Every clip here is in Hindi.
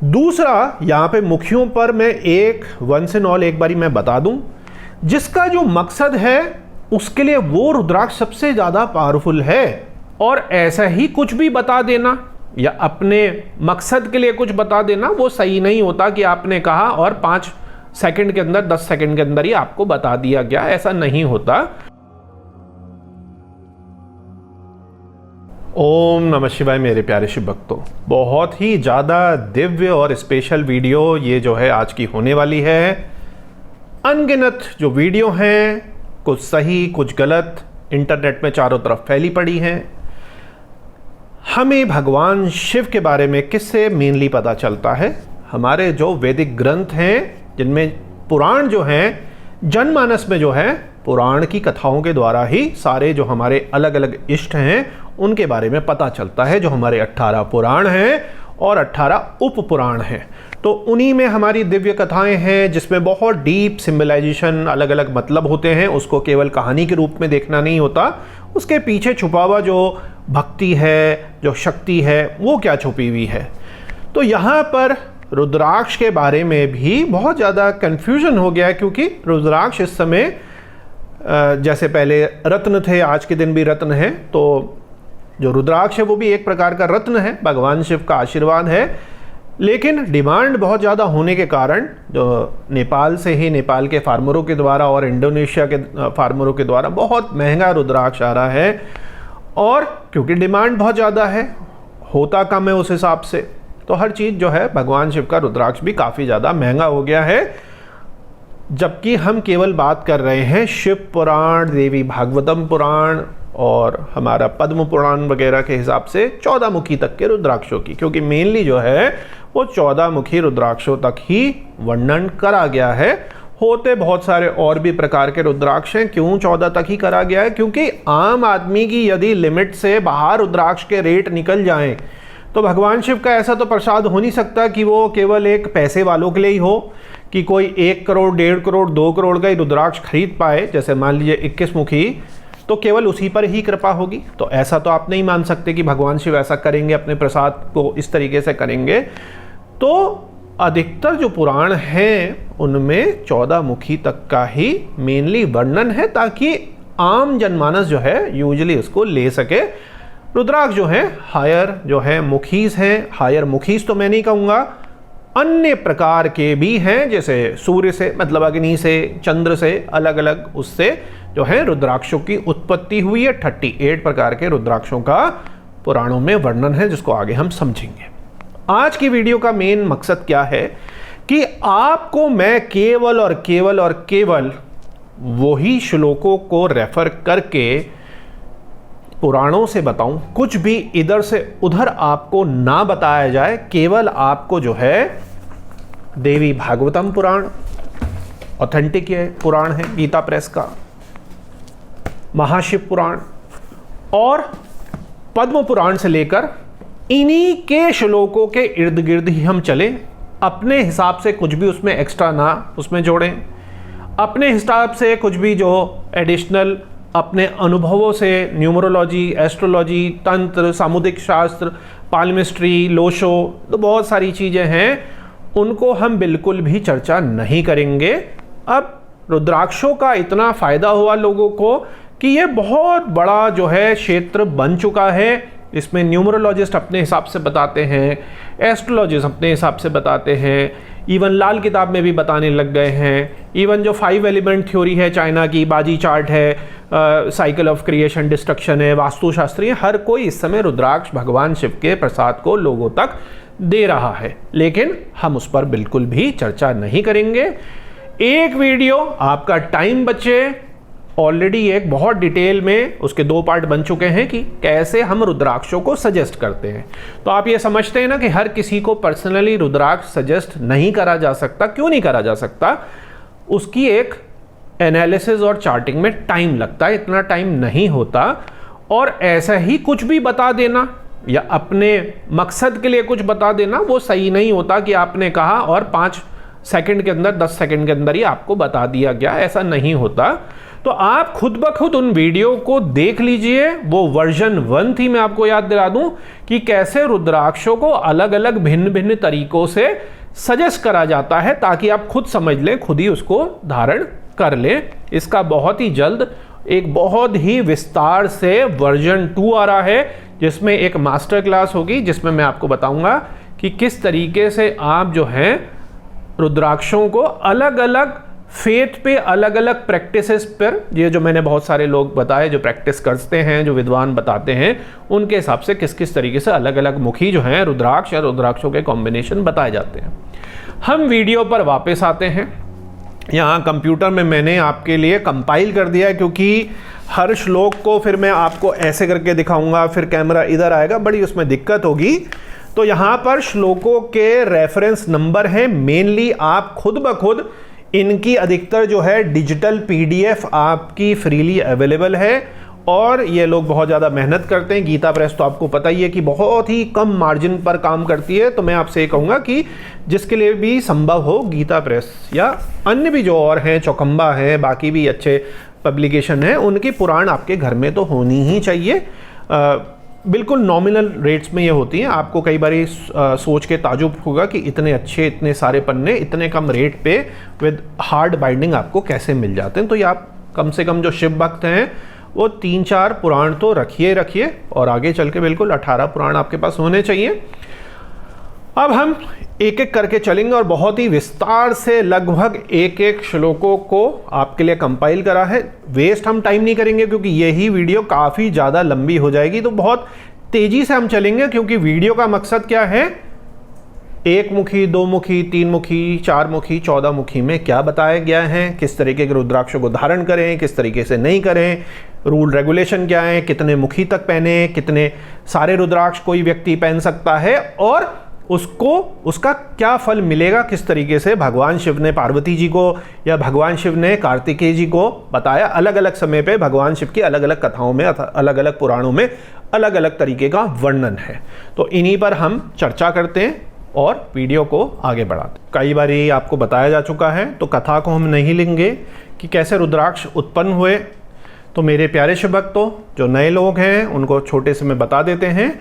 दूसरा, यहाँ पे मुखियों पर मैं एक वंस एंड ऑल एक बारी मैं बता दूं, जिसका जो मकसद है उसके लिए वो रुद्राक्ष सबसे ज़्यादा पावरफुल है। और ऐसा ही कुछ भी बता देना या अपने मकसद के लिए कुछ बता देना वो सही नहीं होता कि आपने कहा और 5 सेकंड के अंदर 10 सेकंड के अंदर ही आपको बता दिया गया, ऐसा नहीं होता। ओम नमः शिवाय मेरे प्यारे शिव भक्तों, बहुत ही ज़्यादा दिव्य और स्पेशल वीडियो ये जो है आज की होने वाली है। अनगिनत जो वीडियो हैं, कुछ सही कुछ गलत, इंटरनेट में चारों तरफ फैली पड़ी हैं। हमें भगवान शिव के बारे में किससे मेनली पता चलता है? हमारे जो वैदिक ग्रंथ हैं, जिनमें पुराण जो हैं, जनमानस में जो है पुराण की कथाओं के द्वारा ही सारे जो हमारे अलग अलग इष्ट हैं उनके बारे में पता चलता है। जो हमारे 18 पुराण हैं और 18 उप पुराण हैं, तो उन्हीं में हमारी दिव्य कथाएं हैं जिसमें बहुत डीप सिंबलाइजेशन, अलग अलग मतलब होते हैं। उसको केवल कहानी के रूप में देखना नहीं होता, उसके पीछे छुपा हुआ जो भक्ति है, जो शक्ति है, वो क्या छुपी हुई है। तो यहाँ पर रुद्राक्ष के बारे में भी बहुत ज़्यादा कन्फ्यूजन हो गया है, क्योंकि रुद्राक्ष इस समय जैसे पहले रत्न थे, आज के दिन भी रत्न है, तो जो रुद्राक्ष है वो भी एक प्रकार का रत्न है, भगवान शिव का आशीर्वाद है। लेकिन डिमांड बहुत ज़्यादा होने के कारण जो नेपाल से ही, नेपाल के फार्मरों के द्वारा और इंडोनेशिया के फार्मरों के द्वारा बहुत महंगा रुद्राक्ष आ रहा है। और क्योंकि डिमांड बहुत ज़्यादा है, होता कम है उस हिसाब से, तो हर चीज़ जो है भगवान शिव का रुद्राक्ष भी काफ़ी ज़्यादा महंगा हो गया है। जबकि हम केवल बात कर रहे हैं शिव पुराण, देवी भागवतम पुराण और हमारा पद्म पुराण वगैरह के हिसाब से 14 मुखी तक के रुद्राक्षों की, क्योंकि मेनली जो है वो 14 मुखी रुद्राक्षों तक ही वर्णन करा गया है। होते बहुत सारे और भी प्रकार के रुद्राक्ष हैं। क्यों 14 तक ही करा गया है? क्योंकि आम आदमी की यदि लिमिट से बाहर रुद्राक्ष के रेट निकल जाएं तो भगवान शिव का ऐसा तो प्रसाद हो नहीं सकता कि वो केवल एक पैसे वालों के लिए ही हो, कि कोई 1 करोड़ 1.5 करोड़ 2 करोड़ का ही रुद्राक्ष खरीद पाए। जैसे मान लीजिए 21 मुखी, तो केवल उसी पर ही कृपा होगी। तो ऐसा तो आप नहीं मान सकते कि भगवान शिव ऐसा करेंगे, अपने प्रसाद को इस तरीके से करेंगे। तो अधिकतर जो पुराण हैं उनमें 14 मुखी तक का ही मेनली वर्णन है, ताकि आम जनमानस जो है यूजुअली उसको ले सके। रुद्राक्ष जो है हायर जो है मुखीज हैं, हायर मुखीज तो मैं नहीं कहूँगा, अन्य प्रकार के भी हैं, जैसे सूर्य से मतलब अग्नि से, चंद्र से, अलग अलग उससे जो है रुद्राक्षों की उत्पत्ति हुई है। 38 प्रकार के रुद्राक्षों का पुराणों में वर्णन है, जिसको आगे हम समझेंगे। आज की वीडियो का मेन मकसद क्या है कि आपको मैं केवल और केवल और केवल वही श्लोकों को रेफर करके पुराणों से बताऊं, कुछ भी इधर से उधर आपको ना बताया जाए। केवल आपको जो है देवी भागवतम पुराण, ऑथेंटिक ये पुराण है गीता प्रेस का, महाशिव पुराण और पद्म पुराण से लेकर इन्हीं के श्लोकों के इर्द गिर्द ही हम चलें। अपने हिसाब से कुछ भी उसमें एक्स्ट्रा ना उसमें जोड़ें, अपने हिसाब से कुछ भी जो एडिशनल अपने अनुभवों से, न्यूमरोलॉजी, एस्ट्रोलॉजी, तंत्र, सामुदायिक शास्त्र, पालमिस्ट्री, लोशो, तो बहुत सारी चीज़ें हैं, उनको हम बिल्कुल भी चर्चा नहीं करेंगे। अब रुद्राक्षों का इतना फ़ायदा हुआ लोगों को कि ये बहुत बड़ा जो है क्षेत्र बन चुका है। इसमें न्यूमरोलॉजिस्ट अपने हिसाब से बताते हैं, एस्ट्रोलॉजिस्ट अपने हिसाब से बताते हैं, इवन लाल किताब में भी बताने लग गए हैं। इवन जो 5 एलिमेंट थ्योरी है चाइना की, बाजी चार्ट है, साइकिल ऑफ क्रिएशन डिस्ट्रक्शन है, वास्तुशास्त्री है, हर कोई इस समय रुद्राक्ष भगवान शिव के प्रसाद को लोगों तक दे रहा है। लेकिन हम उस पर बिल्कुल भी चर्चा नहीं करेंगे। एक वीडियो आपका टाइम बचे, ऑलरेडी एक बहुत डिटेल में उसके 2 पार्ट बन चुके हैं कि कैसे हम रुद्राक्षों को सजेस्ट करते हैं। तो आप ये समझते हैं ना कि हर किसी को पर्सनली रुद्राक्ष सजेस्ट नहीं करा जा सकता। क्यों नहीं करा जा सकता? उसकी एक एनालिसिस और चार्टिंग में टाइम लगता है, इतना टाइम नहीं होता। और ऐसा ही कुछ भी बता देना या अपने मकसद के लिए कुछ बता देना वो सही नहीं होता कि आपने कहा और 5 सेकंड के अंदर 10 सेकंड के अंदर ही आपको बता दिया गया, ऐसा नहीं होता। तो आप खुद ब खुद उन वीडियो को देख लीजिए। वो वर्जन 1 थी, मैं आपको याद दिला दूं कि कैसे रुद्राक्षों को अलग अलग भिन्न भिन्न तरीकों से सजेस्ट करा जाता है, ताकि आप खुद समझ लें, खुद ही उसको धारण कर लें। इसका बहुत ही जल्द एक बहुत ही विस्तार से वर्जन 2 आ रहा है, जिसमें एक मास्टर क्लास होगी, जिसमें मैं आपको बताऊंगा कि किस तरीके से आप जो हैं रुद्राक्षों को अलग अलग फेथ पे, अलग अलग प्रैक्टिसेस पर, ये जो मैंने बहुत सारे लोग बताए जो प्रैक्टिस करते हैं, जो विद्वान बताते हैं, उनके हिसाब से किस किस तरीके से अलग अलग मुखी जो हैं रुद्राक्ष या रुद्राक्षों के कॉम्बिनेशन बताए जाते हैं। हम वीडियो पर वापस आते हैं। यहाँ कंप्यूटर में मैंने आपके लिए कंपाइल कर दिया है, क्योंकि हर श्लोक को फिर मैं आपको ऐसे करके दिखाऊंगा, फिर कैमरा इधर आएगा, बड़ी उसमें दिक्कत होगी। तो यहाँ पर श्लोकों के रेफरेंस नंबर हैं। मेनली आप खुद ब खुद इनकी अधिकतर जो है डिजिटल PDF आपकी फ्रीली अवेलेबल है, और ये लोग बहुत ज़्यादा मेहनत करते हैं। गीता प्रेस तो आपको पता ही है कि बहुत ही कम मार्जिन पर काम करती है। तो मैं आपसे ये कहूँगा कि जिसके लिए भी संभव हो, गीता प्रेस या अन्य भी जो और हैं, चौकम्बा हैं, बाकी भी अच्छे पब्लिकेशन हैं, उनकी पुराण आपके घर में तो होनी ही चाहिए। बिल्कुल नॉमिनल रेट्स में ये होती हैं। आपको कई बार सोच के ताजुब होगा कि इतने अच्छे, इतने सारे पन्ने इतने कम रेट पे विद हार्ड बाइंडिंग आपको कैसे मिल जाते हैं। तो ये आप कम से कम जो शिव भक्त हैं वो 3-4 पुराण तो रखिए, और आगे चल के बिल्कुल 18 पुराण आपके पास होने चाहिए। अब हम एक एक करके चलेंगे और बहुत ही विस्तार से लगभग एक एक श्लोकों को आपके लिए कंपाइल करा है। वेस्ट हम टाइम नहीं करेंगे, क्योंकि यही वीडियो काफ़ी ज़्यादा लंबी हो जाएगी। तो बहुत तेज़ी से हम चलेंगे, क्योंकि वीडियो का मकसद क्या है, 1 मुखी, 2 मुखी, 3 मुखी, 4 मुखी, 14 मुखी में क्या बताया गया है, किस तरीके के रुद्राक्षों को धारण करें, किस तरीके से नहीं करें, रूल रेगुलेशन क्या है, कितने मुखी तक पहने, कितने सारे रुद्राक्ष कोई व्यक्ति पहन सकता है, और उसका क्या फल मिलेगा, किस तरीके से भगवान शिव ने पार्वती जी को या भगवान शिव ने कार्तिकेय जी को बताया। अलग अलग समय पे भगवान शिव की अलग अलग कथाओं में, अलग अलग पुराणों में अलग अलग तरीके का वर्णन है। तो इन्हीं पर हम चर्चा करते हैं और वीडियो को आगे बढ़ाते हैं। कई बार ये आपको बताया जा चुका है, तो कथा को हम नहीं लेंगे कि कैसे रुद्राक्ष उत्पन्न हुए। तो मेरे प्यारे शिव भक्तों, जो नए लोग हैं उनको छोटे से मैं बता देते हैं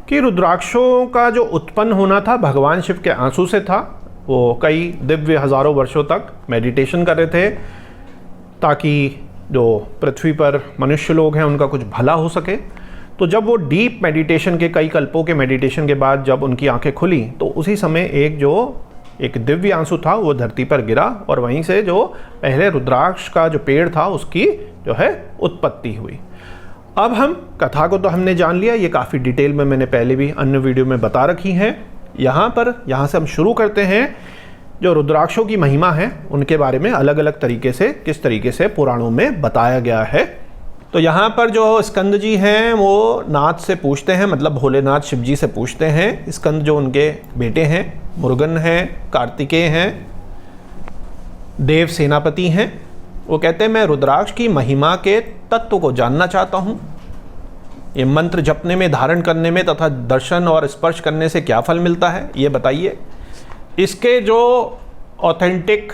कि रुद्राक्षों का जो उत्पन्न होना था भगवान शिव के आंसू से था। वो कई दिव्य हजारों वर्षों तक मेडिटेशन कर रहे थे, ताकि जो पृथ्वी पर मनुष्य लोग हैं उनका कुछ भला हो सके। तो जब वो डीप मेडिटेशन के, कई कल्पों के मेडिटेशन के बाद जब उनकी आंखें खुली, तो उसी समय एक दिव्य आंसू था वो धरती पर गिरा, और वहीं से जो पहले रुद्राक्ष का जो पेड़ था उसकी जो है उत्पत्ति हुई। अब हम कथा को तो हमने जान लिया, ये काफ़ी डिटेल में मैंने पहले भी अन्य वीडियो में बता रखी है। यहाँ से हम शुरू करते हैं। जो रुद्राक्षों की महिमा है उनके बारे में अलग अलग तरीके से, किस तरीके से पुराणों में बताया गया है। तो यहाँ पर जो स्कंद जी हैं वो नाथ से पूछते हैं, मतलब भोलेनाथ शिव जी से पूछते हैं। स्कंद जो उनके बेटे हैं, मुरुगन हैं, कार्तिकेय हैं, देव सेनापति हैं, वो कहते हैं मैं रुद्राक्ष की महिमा के तत्व को जानना चाहता हूँ। ये मंत्र जपने में, धारण करने में तथा दर्शन और स्पर्श करने से क्या फल मिलता है, ये बताइए। इसके जो ऑथेंटिक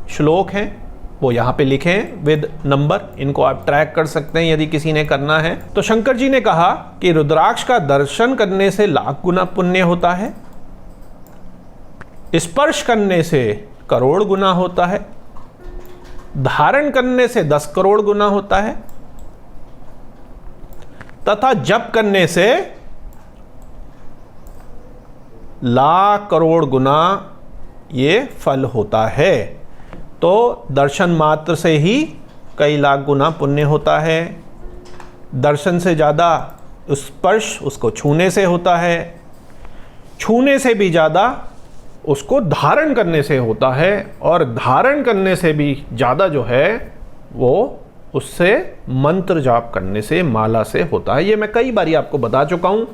श्लोक हैं वो यहाँ पे लिखे हैं विद नंबर, इनको आप ट्रैक कर सकते हैं यदि किसी ने करना है। तो शंकर जी ने कहा कि रुद्राक्ष का दर्शन करने से लाख गुना पुण्य होता है, स्पर्श करने से करोड़ गुना होता है, धारण करने से 10 करोड़ गुना होता है, तथा जप करने से लाख करोड़ गुना ये फल होता है। तो दर्शन मात्र से ही कई लाख गुना पुण्य होता है। दर्शन से ज़्यादा स्पर्श उसको छूने से होता है, छूने से भी ज़्यादा उसको धारण करने से होता है, और धारण करने से भी ज़्यादा जो है वो उससे मंत्र जाप करने से, माला से होता है। ये मैं कई बारी आपको बता चुका हूँ।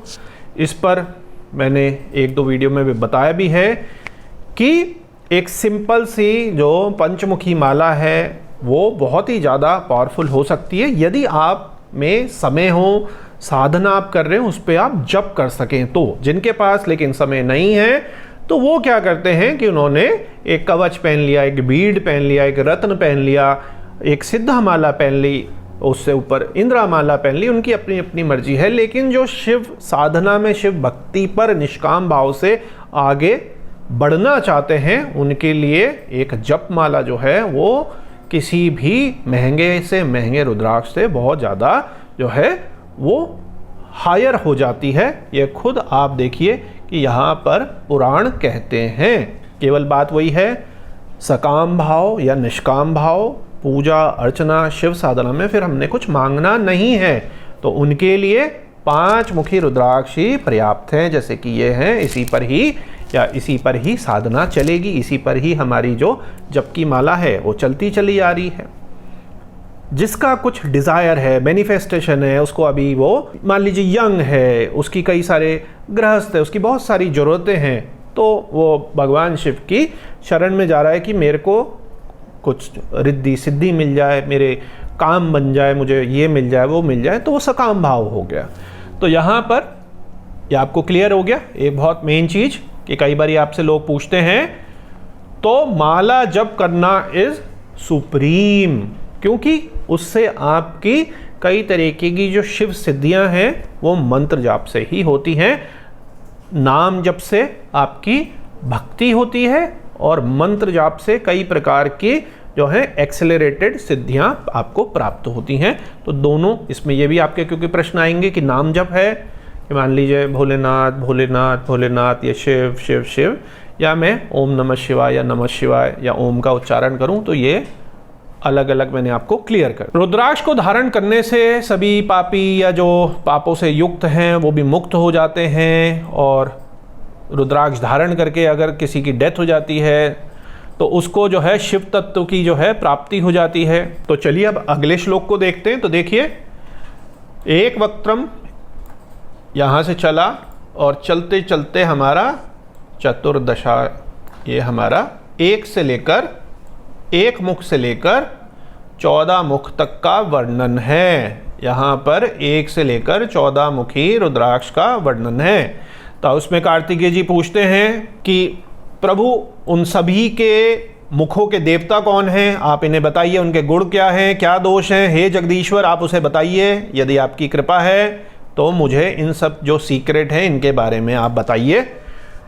इस पर मैंने 1-2 वीडियो में भी बताया भी है कि एक सिंपल सी जो पंचमुखी माला है वो बहुत ही ज़्यादा पावरफुल हो सकती है यदि आप में समय हो, साधना आप कर रहे हो, उस पर आप जप कर सकें। तो जिनके पास लेकिन समय नहीं है तो वो क्या करते हैं कि उन्होंने एक कवच पहन लिया, एक बीड पहन लिया, एक रत्न पहन लिया, एक सिद्धा माला पहन ली, उससे ऊपर इंद्रा माला पहन ली, उनकी अपनी अपनी मर्जी है। लेकिन जो शिव साधना में, शिव भक्ति पर निष्काम भाव से आगे बढ़ना चाहते हैं, उनके लिए एक जप माला जो है वो किसी भी महंगे से महंगे रुद्राक्ष से बहुत ज़्यादा जो है वो हायर हो जाती है। ये खुद आप देखिए कि यहाँ पर पुराण कहते हैं। केवल बात वही है, सकाम भाव या निष्काम भाव, पूजा अर्चना शिव साधना में फिर हमने कुछ मांगना नहीं है, तो उनके लिए 5 मुखी रुद्राक्ष ही पर्याप्त हैं। जैसे कि ये हैं, इसी पर ही साधना चलेगी, इसी पर ही हमारी जो जप की माला है वो चलती चली आ रही है। जिसका कुछ डिज़ायर है, मैनिफेस्टेशन है, उसको अभी वो मान लीजिए यंग है, उसकी कई सारे गृहस्थ है, उसकी बहुत सारी ज़रूरतें हैं, तो वो भगवान शिव की शरण में जा रहा है कि मेरे को कुछ रिद्धि सिद्धि मिल जाए, मेरे काम बन जाए, मुझे ये मिल जाए, वो मिल जाए, तो वो सकाम भाव हो गया। तो यहाँ पर ये आपको क्लियर हो गया। एक बहुत मेन चीज़ कि कई बार आपसे लोग पूछते हैं, तो माला जप करना इज़ सुप्रीम, क्योंकि उससे आपकी कई तरीके की जो शिव सिद्धियां हैं वो मंत्र जाप से ही होती हैं। नाम जप से आपकी भक्ति होती है और मंत्र जाप से कई प्रकार की जो है एक्सेलरेटेड सिद्धियां आपको प्राप्त होती हैं। तो दोनों इसमें ये भी आपके क्योंकि प्रश्न आएंगे कि नाम जप है कि मान लीजिए भोलेनाथ भोलेनाथ भोलेनाथ या शिव शिव शिव, या मैं ओम नमः शिवाय या नमः शिवाय या ओम का उच्चारण करूं, तो ये अलग अलग मैंने आपको क्लियर कर। रुद्राक्ष को धारण करने से सभी पापी या जो पापों से युक्त हैं वो भी मुक्त हो जाते हैं, और रुद्राक्ष धारण करके अगर किसी की डेथ हो जाती है तो उसको जो है शिव तत्व की जो है प्राप्ति हो जाती है। तो चलिए अब अगले श्लोक को देखते हैं। तो देखिए, एक वक्त्रम यहाँ से चला और चलते चलते हमारा चतुर्दशा, ये हमारा एक मुख से लेकर 14 मुख तक का वर्णन है। यहाँ पर 1 से लेकर 14 मुखी रुद्राक्ष का वर्णन है। तो उसमें कार्तिकेय जी पूछते हैं कि प्रभु उन सभी के मुखों के देवता कौन हैं, आप इन्हें बताइए, उनके गुण क्या हैं, क्या दोष हैं, हे जगदीश्वर आप उसे बताइए, यदि आपकी कृपा है तो मुझे इन सब जो सीक्रेट हैं इनके बारे में आप बताइए।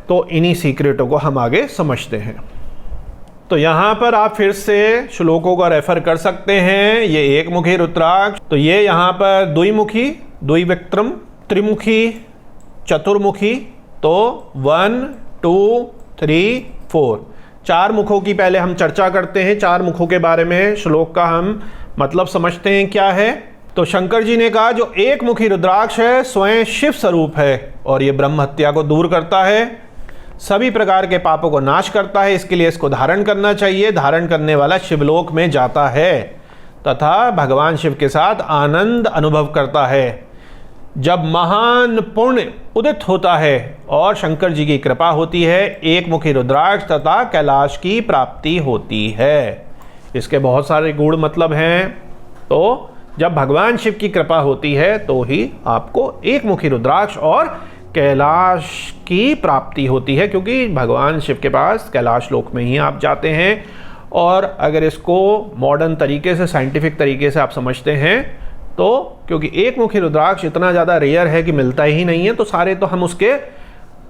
तो इन्हीं सीक्रेटों को हम आगे समझते हैं। तो यहाँ पर आप फिर से श्लोकों का रेफर कर सकते हैं। ये एक मुखी रुद्राक्ष, तो ये यहाँ पर द्विमुखी, द्विवक्त्रम, त्रिमुखी, चतुर्मुखी, तो 1 2 3 4 4 मुखों की पहले हम चर्चा करते हैं। 4 मुखों के बारे में श्लोक का हम मतलब समझते हैं क्या है। तो शंकर जी ने कहा जो एक मुखी रुद्राक्ष है स्वयं शिव स्वरूप है और ये ब्रह्म हत्या को दूर करता है, सभी प्रकार के पापों को नाश करता है, इसके लिए इसको धारण करना चाहिए। धारण करने वाला शिवलोक में जाता है तथा भगवान शिव के साथ आनंद अनुभव करता है। जब महान पुण्य उदित होता है और शंकर जी की कृपा होती है, एक मुखी रुद्राक्ष तथा कैलाश की प्राप्ति होती है। इसके बहुत सारे गूढ़ मतलब हैं। तो जब भगवान शिव की कृपा होती है तो ही आपको एक मुखी रुद्राक्ष और कैलाश की प्राप्ति होती है, क्योंकि भगवान शिव के पास कैलाश लोक में ही आप जाते हैं। और अगर इसको मॉडर्न तरीके से, साइंटिफिक तरीके से आप समझते हैं तो क्योंकि एक मुखी रुद्राक्ष इतना ज़्यादा रेयर है कि मिलता ही नहीं है, तो सारे तो हम उसके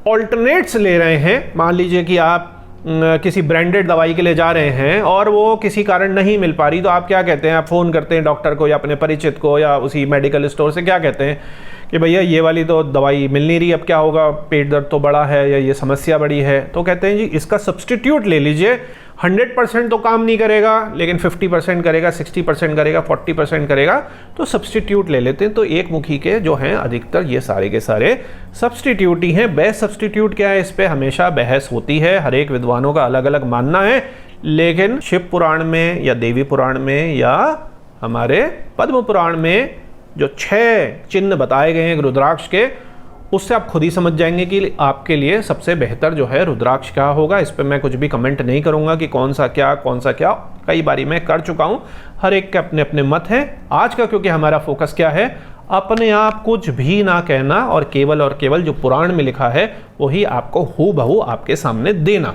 ऑल्टरनेट्स ले रहे हैं। मान लीजिए कि आप किसी ब्रांडेड दवाई के लिए जा रहे हैं और वो किसी कारण नहीं मिल पा रही, तो आप क्या कहते हैं, आप फ़ोन करते हैं डॉक्टर को या अपने परिचित को या उसी मेडिकल स्टोर से, क्या कहते हैं कि भैया ये वाली तो दवाई मिल नहीं रही, अब क्या होगा, पेट दर्द तो बड़ा है या ये समस्या बड़ी है। तो कहते हैं जी इसका सब्सटीट्यूट ले लीजिए, 100% तो काम नहीं करेगा लेकिन 50% करेगा, 60% करेगा, 40% करेगा, तो सब्सटीट्यूट ले लेते हैं। तो एक मुखी के जो हैं अधिकतर ये सारे के सारे सब्सटीट्यूट ही हैं। बेस्ट सब्सटीट्यूट क्या है, इस पर हमेशा बहस होती है, हर एक विद्वानों का अलग अलग मानना है। लेकिन शिव पुराण में या देवी पुराण में या हमारे पद्म पुराण में जो 6 चिन्ह बताए गए हैं रुद्राक्ष के, उससे आप खुद ही समझ जाएंगे कि आपके लिए सबसे बेहतर जो है रुद्राक्ष क्या होगा। इस पर मैं कुछ भी कमेंट नहीं करूंगा कि कौन सा क्या, कई बारी मैं कर चुका हूं। हर एक के अपने अपने मत हैं। आज का क्योंकि हमारा फोकस क्या है, अपने आप कुछ भी ना कहना और केवल जो पुराण में लिखा है वही आपको हूबहू आपके सामने देना।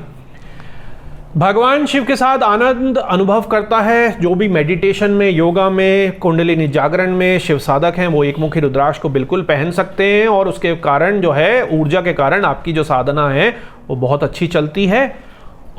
भगवान शिव के साथ आनंद अनुभव करता है जो भी मेडिटेशन में, योगा में, कुंडलिनी जागरण में शिव साधक हैं, वो एक मुखी रुद्राक्ष को बिल्कुल पहन सकते हैं और उसके कारण जो है, ऊर्जा के कारण आपकी जो साधना है वो बहुत अच्छी चलती है।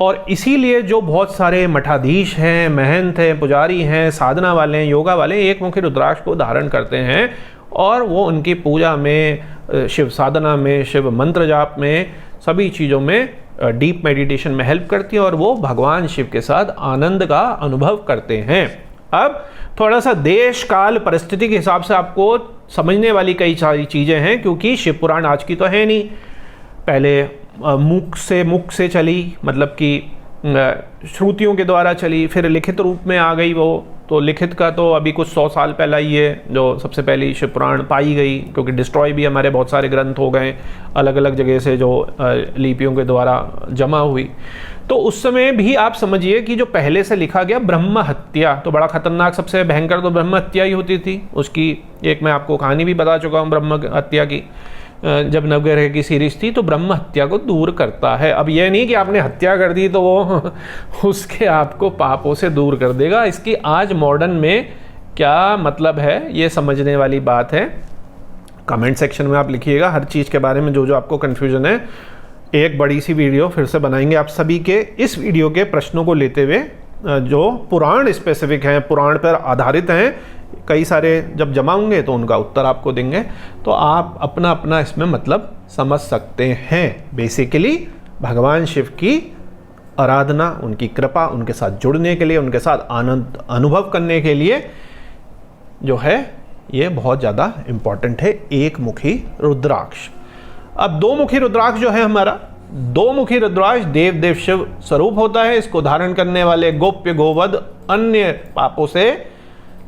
और इसीलिए जो बहुत सारे मठाधीश हैं, महंत हैं, पुजारी हैं, साधना वाले हैं, योगा वाले एक मुखी रुद्राक्ष को धारण करते हैं और वो उनकी पूजा में, शिव साधना में, शिव मंत्र जाप में, सभी चीज़ों में, डीप मेडिटेशन में हेल्प करती है और वो भगवान शिव के साथ आनंद का अनुभव करते हैं। अब थोड़ा सा देश काल परिस्थिति के हिसाब से आपको समझने वाली कई सारी चीज़ें हैं, क्योंकि शिव पुराण आज की तो है नहीं, पहले मुख से चली, मतलब कि श्रुतियों के द्वारा चली, फिर लिखित रूप में आ गई वो। तो लिखित का तो अभी कुछ 100 साल पहला ही है जो सबसे पहली शिव पुराण पाई गई, क्योंकि डिस्ट्रॉय भी हमारे बहुत सारे ग्रंथ हो गए अलग अलग जगह से जो लिपियों के द्वारा जमा हुई। तो उस समय भी आप समझिए कि जो पहले से लिखा गया ब्रह्म हत्या, तो बड़ा खतरनाक, सबसे भयंकर तो ब्रह्म हत्या ही होती थी। उसकी एक मैं आपको कहानी भी बता चुका हूँ ब्रह्म हत्या की। जब नवग्रह की सीरीज थी तो ब्रह्म हत्या को दूर करता है। अब यह नहीं कि आपने हत्या कर दी तो वो उसके आपको पापों से दूर कर देगा। इसकी आज मॉडर्न में क्या मतलब है, ये समझने वाली बात है। कमेंट सेक्शन में आप लिखिएगा हर चीज़ के बारे में, जो जो आपको कन्फ्यूजन है। एक बड़ी सी वीडियो फिर से बनाएंगे आप सभी के इस वीडियो के प्रश्नों को लेते हुए, जो पुराण स्पेसिफिक हैं, पुराण पर आधारित हैं, कई सारे जब जमा होंगे तो उनका उत्तर आपको देंगे, तो आप अपना अपना इसमें मतलब समझ सकते हैं। बेसिकली भगवान शिव की आराधना, उनकी कृपा, उनके साथ जुड़ने के लिए, उनके साथ आनंद अनुभव करने के लिए जो है ये बहुत ज़्यादा इम्पॉर्टेंट है एक मुखी रुद्राक्ष। अब दो मुखी रुद्राक्ष जो है हमारा, दो मुखी रुद्राक्ष देव देव शिव स्वरूप होता है। इसको धारण करने वाले गोप्य गोवध अन्य पापों से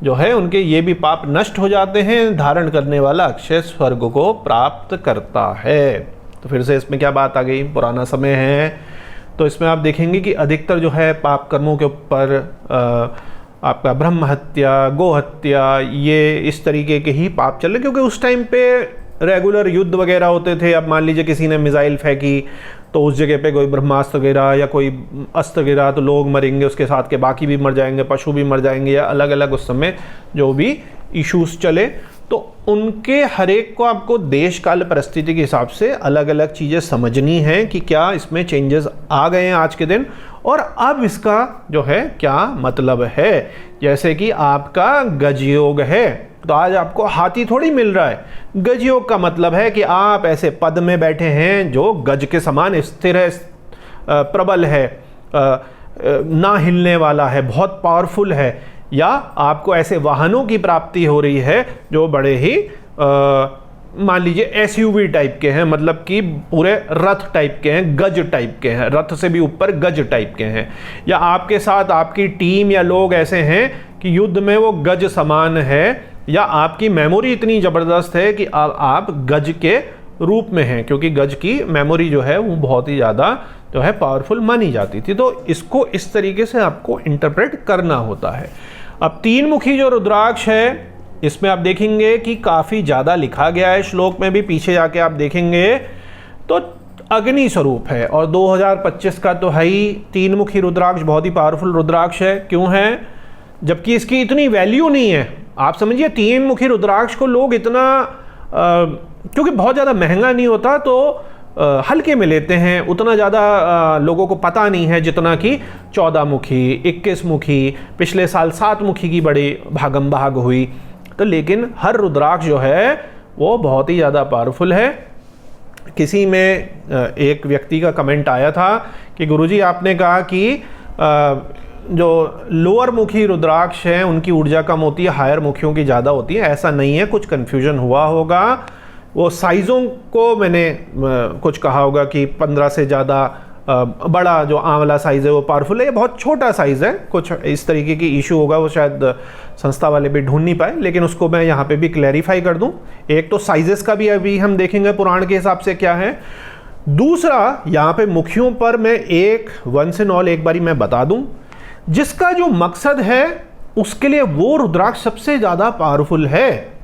जो है उनके ये भी पाप नष्ट हो जाते हैं। धारण करने वाला अक्षय स्वर्ग को प्राप्त करता है। तो फिर से इसमें क्या बात आ गई, पुराना समय है तो इसमें आप देखेंगे कि अधिकतर जो है पाप कर्मों के ऊपर आपका ब्रह्म हत्या, गो हत्या, ये इस तरीके के ही पाप चल रहे, क्योंकि उस टाइम पे रेगुलर युद्ध वगैरह होते थे। अब मान लीजिए किसी ने मिसाइल फेंकी तो उस जगह पे कोई ब्रह्मास्त्र गिरा या कोई अस्त्र गिरा तो लोग मरेंगे, उसके साथ के बाकी भी मर जाएंगे, पशु भी मर जाएंगे, या अलग अलग उस समय जो भी इश्यूज चले, तो उनके हर एक को आपको देश काल परिस्थिति के हिसाब से अलग अलग चीज़ें समझनी है कि क्या इसमें चेंजेस आ गए हैं आज के दिन और अब इसका जो है क्या मतलब है। जैसे कि आपका गजयोग है तो आज आपको हाथी थोड़ी मिल रहा है। गजयोग का मतलब है कि आप ऐसे पद में बैठे हैं जो गज के समान स्थिर है, प्रबल है, ना हिलने वाला है, बहुत पावरफुल है, या आपको ऐसे वाहनों की प्राप्ति हो रही है जो बड़े ही मान लीजिए एसयूवी टाइप के हैं, मतलब कि पूरे रथ टाइप के हैं, गज टाइप के हैं, रथ से भी ऊपर गज टाइप के हैं, या आपके साथ आपकी टीम या लोग ऐसे हैं कि युद्ध में वो गज समान है, या आपकी मेमोरी इतनी ज़बरदस्त है कि आप गज के रूप में हैं, क्योंकि गज की मेमोरी जो है वो बहुत ही ज़्यादा जो है पावरफुल मानी जाती थी। तो इसको इस तरीके से आपको इंटरप्रेट करना होता है। अब तीन मुखी जो रुद्राक्ष है इसमें आप देखेंगे कि काफ़ी ज़्यादा लिखा गया है, श्लोक में भी पीछे जाके आप देखेंगे तो अग्नि स्वरूप है, और 2025 का तो है ही। तीन मुखी रुद्राक्ष बहुत ही पावरफुल रुद्राक्ष है। क्यों है? जबकि इसकी इतनी वैल्यू नहीं है। आप समझिए तीन मुखी रुद्राक्ष को लोग इतना क्योंकि बहुत ज़्यादा महंगा नहीं होता तो हल्के में लेते हैं, उतना ज़्यादा लोगों को पता नहीं है जितना कि 14 मुखी, 21 मुखी, पिछले साल 7 मुखी की बड़ी भागम भाग हुई। तो लेकिन हर रुद्राक्ष जो है वो बहुत ही ज़्यादा पावरफुल है। किसी में एक व्यक्ति का कमेंट आया था कि गुरुजी आपने कहा कि जो लोअर मुखी रुद्राक्ष हैं उनकी ऊर्जा कम होती है, हायर मुखियों की ज़्यादा होती है। ऐसा नहीं है, कुछ कन्फ्यूजन हुआ होगा। वो साइज़ों को मैंने कुछ कहा होगा कि 15 से ज़्यादा बड़ा जो आंवला साइज़ है वो पावरफुल है, ये बहुत छोटा साइज़ है। कुछ इस तरीके की इशू होगा, वो शायद संस्था वाले भी ढूंढ नहीं पाए, लेकिन उसको मैं यहाँ पे भी क्लैरिफाई कर दूँ। एक तो साइजेस का भी अभी हम देखेंगे पुराण के हिसाब से क्या है। दूसरा यहाँ पे मुखियों पर मैं एक वंस एंड ऑल एक बारी मैं बता दूँ, जिसका जो मकसद है उसके लिए वो रुद्राक्ष सबसे ज़्यादा पावरफुल है।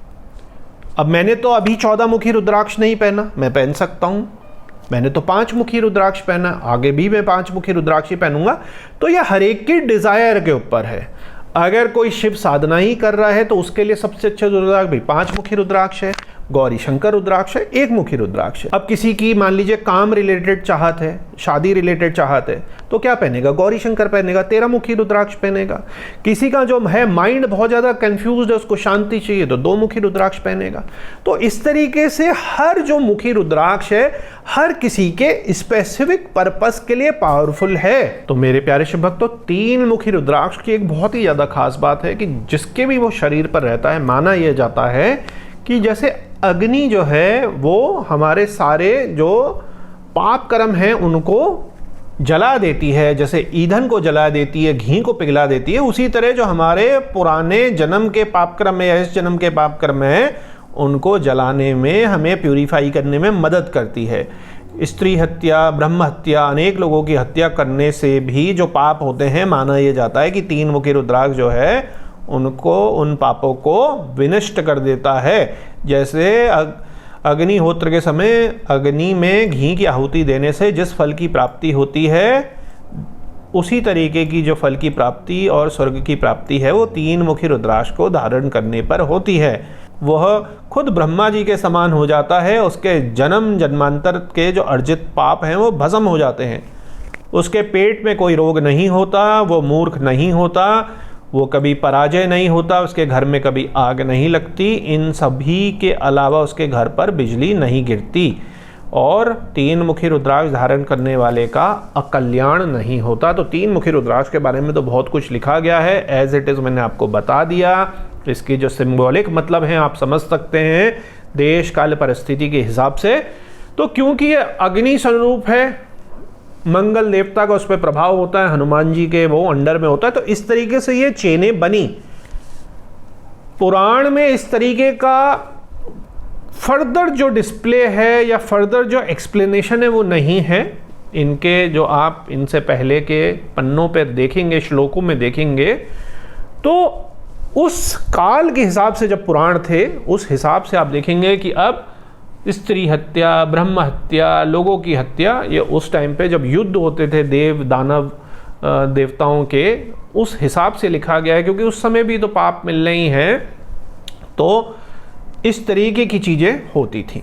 अब मैंने तो अभी 14 मुखी रुद्राक्ष नहीं पहना, मैं पहन सकता हूँ, मैंने तो 5 मुखी रुद्राक्ष पहना, आगे भी मैं 5 मुखी रुद्राक्ष ही पहनूंगा। तो यह हर एक की डिजायर के ऊपर है। अगर कोई शिव साधना ही कर रहा है तो उसके लिए सबसे अच्छा रुद्राक्ष भी 5 मुखी रुद्राक्ष है, गौरी शंकर रुद्राक्ष है, 1 मुखी रुद्राक्ष है। अब किसी की मान लीजिए काम रिलेटेड चाहत है, शादी रिलेटेड चाहत है, तो क्या पहनेगा? गौरी शंकर पहनेगा, 13 मुखी रुद्राक्ष पहनेगा। किसी का जो है माइंड बहुत ज्यादा कंफ्यूज्ड है, उसको शांति चाहिए, तो 2 मुखी रुद्राक्ष पहनेगा। तो इस तरीके से हर जो मुखी रुद्राक्ष है हर किसी के स्पेसिफिक पर्पस के लिए पावरफुल है। तो मेरे प्यारे शिव भक्तों, 3 मुखी रुद्राक्ष की एक बहुत ही ज्यादा खास बात है कि जिसके भी वो शरीर पर रहता है, माना यह जाता है कि जैसे अग्नि जो है वो हमारे सारे जो पाप कर्म हैं उनको जला देती है, जैसे ईंधन को जला देती है, घी को पिघला देती है, उसी तरह जो हमारे पुराने जन्म के पाप कर्म है या इस जन्म के पाप कर्म है उनको जलाने में, हमें प्यूरिफाई करने में मदद करती है। स्त्री हत्या, ब्रह्म हत्या, अनेक लोगों की हत्या करने से भी जो पाप होते हैं, माना यह जाता है कि 3 मुखी रुद्राक्ष जो है उनको, उन पापों को विनष्ट कर देता है। जैसे अग्निहोत्र के समय अग्नि में घी की आहुति देने से जिस फल की प्राप्ति होती है, उसी तरीके की जो फल की प्राप्ति और स्वर्ग की प्राप्ति है वो 3 मुखी रुद्राक्ष को धारण करने पर होती है। वह खुद ब्रह्मा जी के समान हो जाता है। उसके जन्म जन्मांतर के जो अर्जित पाप हैं वो भस्म हो जाते हैं। उसके पेट में कोई रोग नहीं होता, वो मूर्ख नहीं होता, वो कभी पराजय नहीं होता, उसके घर में कभी आग नहीं लगती, इन सभी के अलावा उसके घर पर बिजली नहीं गिरती, और 3 मुखी रुद्राक्ष धारण करने वाले का अकल्याण नहीं होता। तो 3 मुखी रुद्राक्ष के बारे में तो बहुत कुछ लिखा गया है, एज इट इज़ मैंने आपको बता दिया। इसकी जो सिंबॉलिक मतलब है आप समझ सकते हैं देश काल परिस्थिति के हिसाब से। तो क्योंकि ये अग्नि स्वरूप है, मंगल देवता का उस पर प्रभाव होता है, हनुमान जी के वो अंडर में होता है, तो इस तरीके से ये चेनें बनी। पुराण में इस तरीके का फर्दर जो डिस्प्ले है या फर्दर जो एक्सप्लेनेशन है वो नहीं है। इनके जो आप इनसे पहले के पन्नों पे देखेंगे, श्लोकों में देखेंगे, तो उस काल के हिसाब से जब पुराण थे उस हिसाब से आप देखेंगे कि अब स्त्री हत्या, ब्रह्म हत्या, लोगों की हत्या, ये उस टाइम पे जब युद्ध होते थे देव दानव देवताओं के, उस हिसाब से लिखा गया है, क्योंकि उस समय भी तो पाप मिलने ही हैं, तो इस तरीके की चीज़ें होती थी।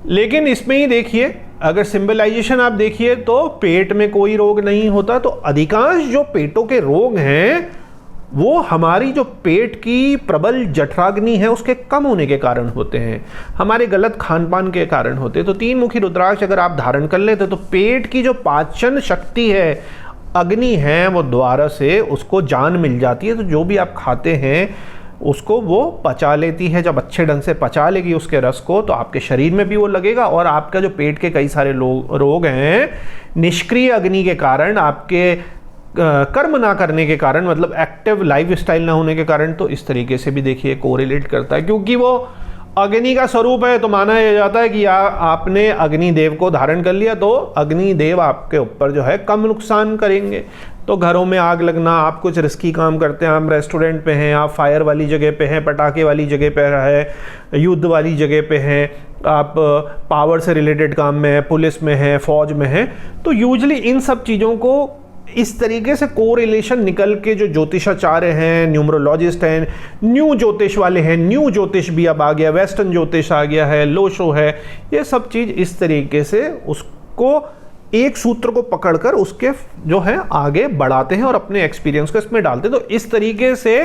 लेकिन इसमें ही देखिए, अगर सिंबलाइजेशन आप देखिए तो पेट में कोई रोग नहीं होता। तो अधिकांश जो पेटों के रोग हैं वो हमारी जो पेट की प्रबल जठराग्नि है उसके कम होने के कारण होते हैं, हमारे गलत खान पान के कारण होते हैं। तो 3 मुखी रुद्राक्ष अगर आप धारण कर लेते तो पेट की जो पाचन शक्ति है, अग्नि है, वो द्वारा से उसको जान मिल जाती है। तो जो भी आप खाते हैं उसको वो पचा लेती है। जब अच्छे ढंग से पचा लेगी उसके रस को, तो आपके शरीर में भी वो लगेगा, और आपका जो पेट के कई सारे रोग हैं निष्क्रिय अग्नि के कारण, आपके कर्म ना करने के कारण, मतलब एक्टिव लाइफ स्टाइल ना होने के कारण, तो इस तरीके से भी देखिए कोरिलेट करता है। क्योंकि वो अग्नि का स्वरूप है तो माना यह जाता है कि आपने अग्निदेव को धारण कर लिया तो अग्निदेव आपके ऊपर जो है कम नुकसान करेंगे। तो घरों में आग लगना, आप कुछ रिस्की काम करते हैं, आप रेस्टोरेंट पे हैं, आप फायर वाली जगह पे हैं, पटाखे वाली जगह पे है, युद्ध वाली जगह पे हैं, आप पावर से रिलेटेड काम में हैं, पुलिस में हैं, फौज में हैं, तो यूजली इन सब चीज़ों को इस तरीके से कोरिलेशन निकल के जो ज्योतिषाचार्य हैं, न्यूमरोलॉजिस्ट हैं, न्यू ज्योतिष वाले हैं, न्यू ज्योतिष भी अब आ गया, वेस्टर्न ज्योतिष आ गया है, लोशो है, ये सब चीज़ इस तरीके से उसको एक सूत्र को पकड़कर उसके जो है आगे बढ़ाते हैं और अपने एक्सपीरियंस को इसमें डालते हैं। तो इस तरीके से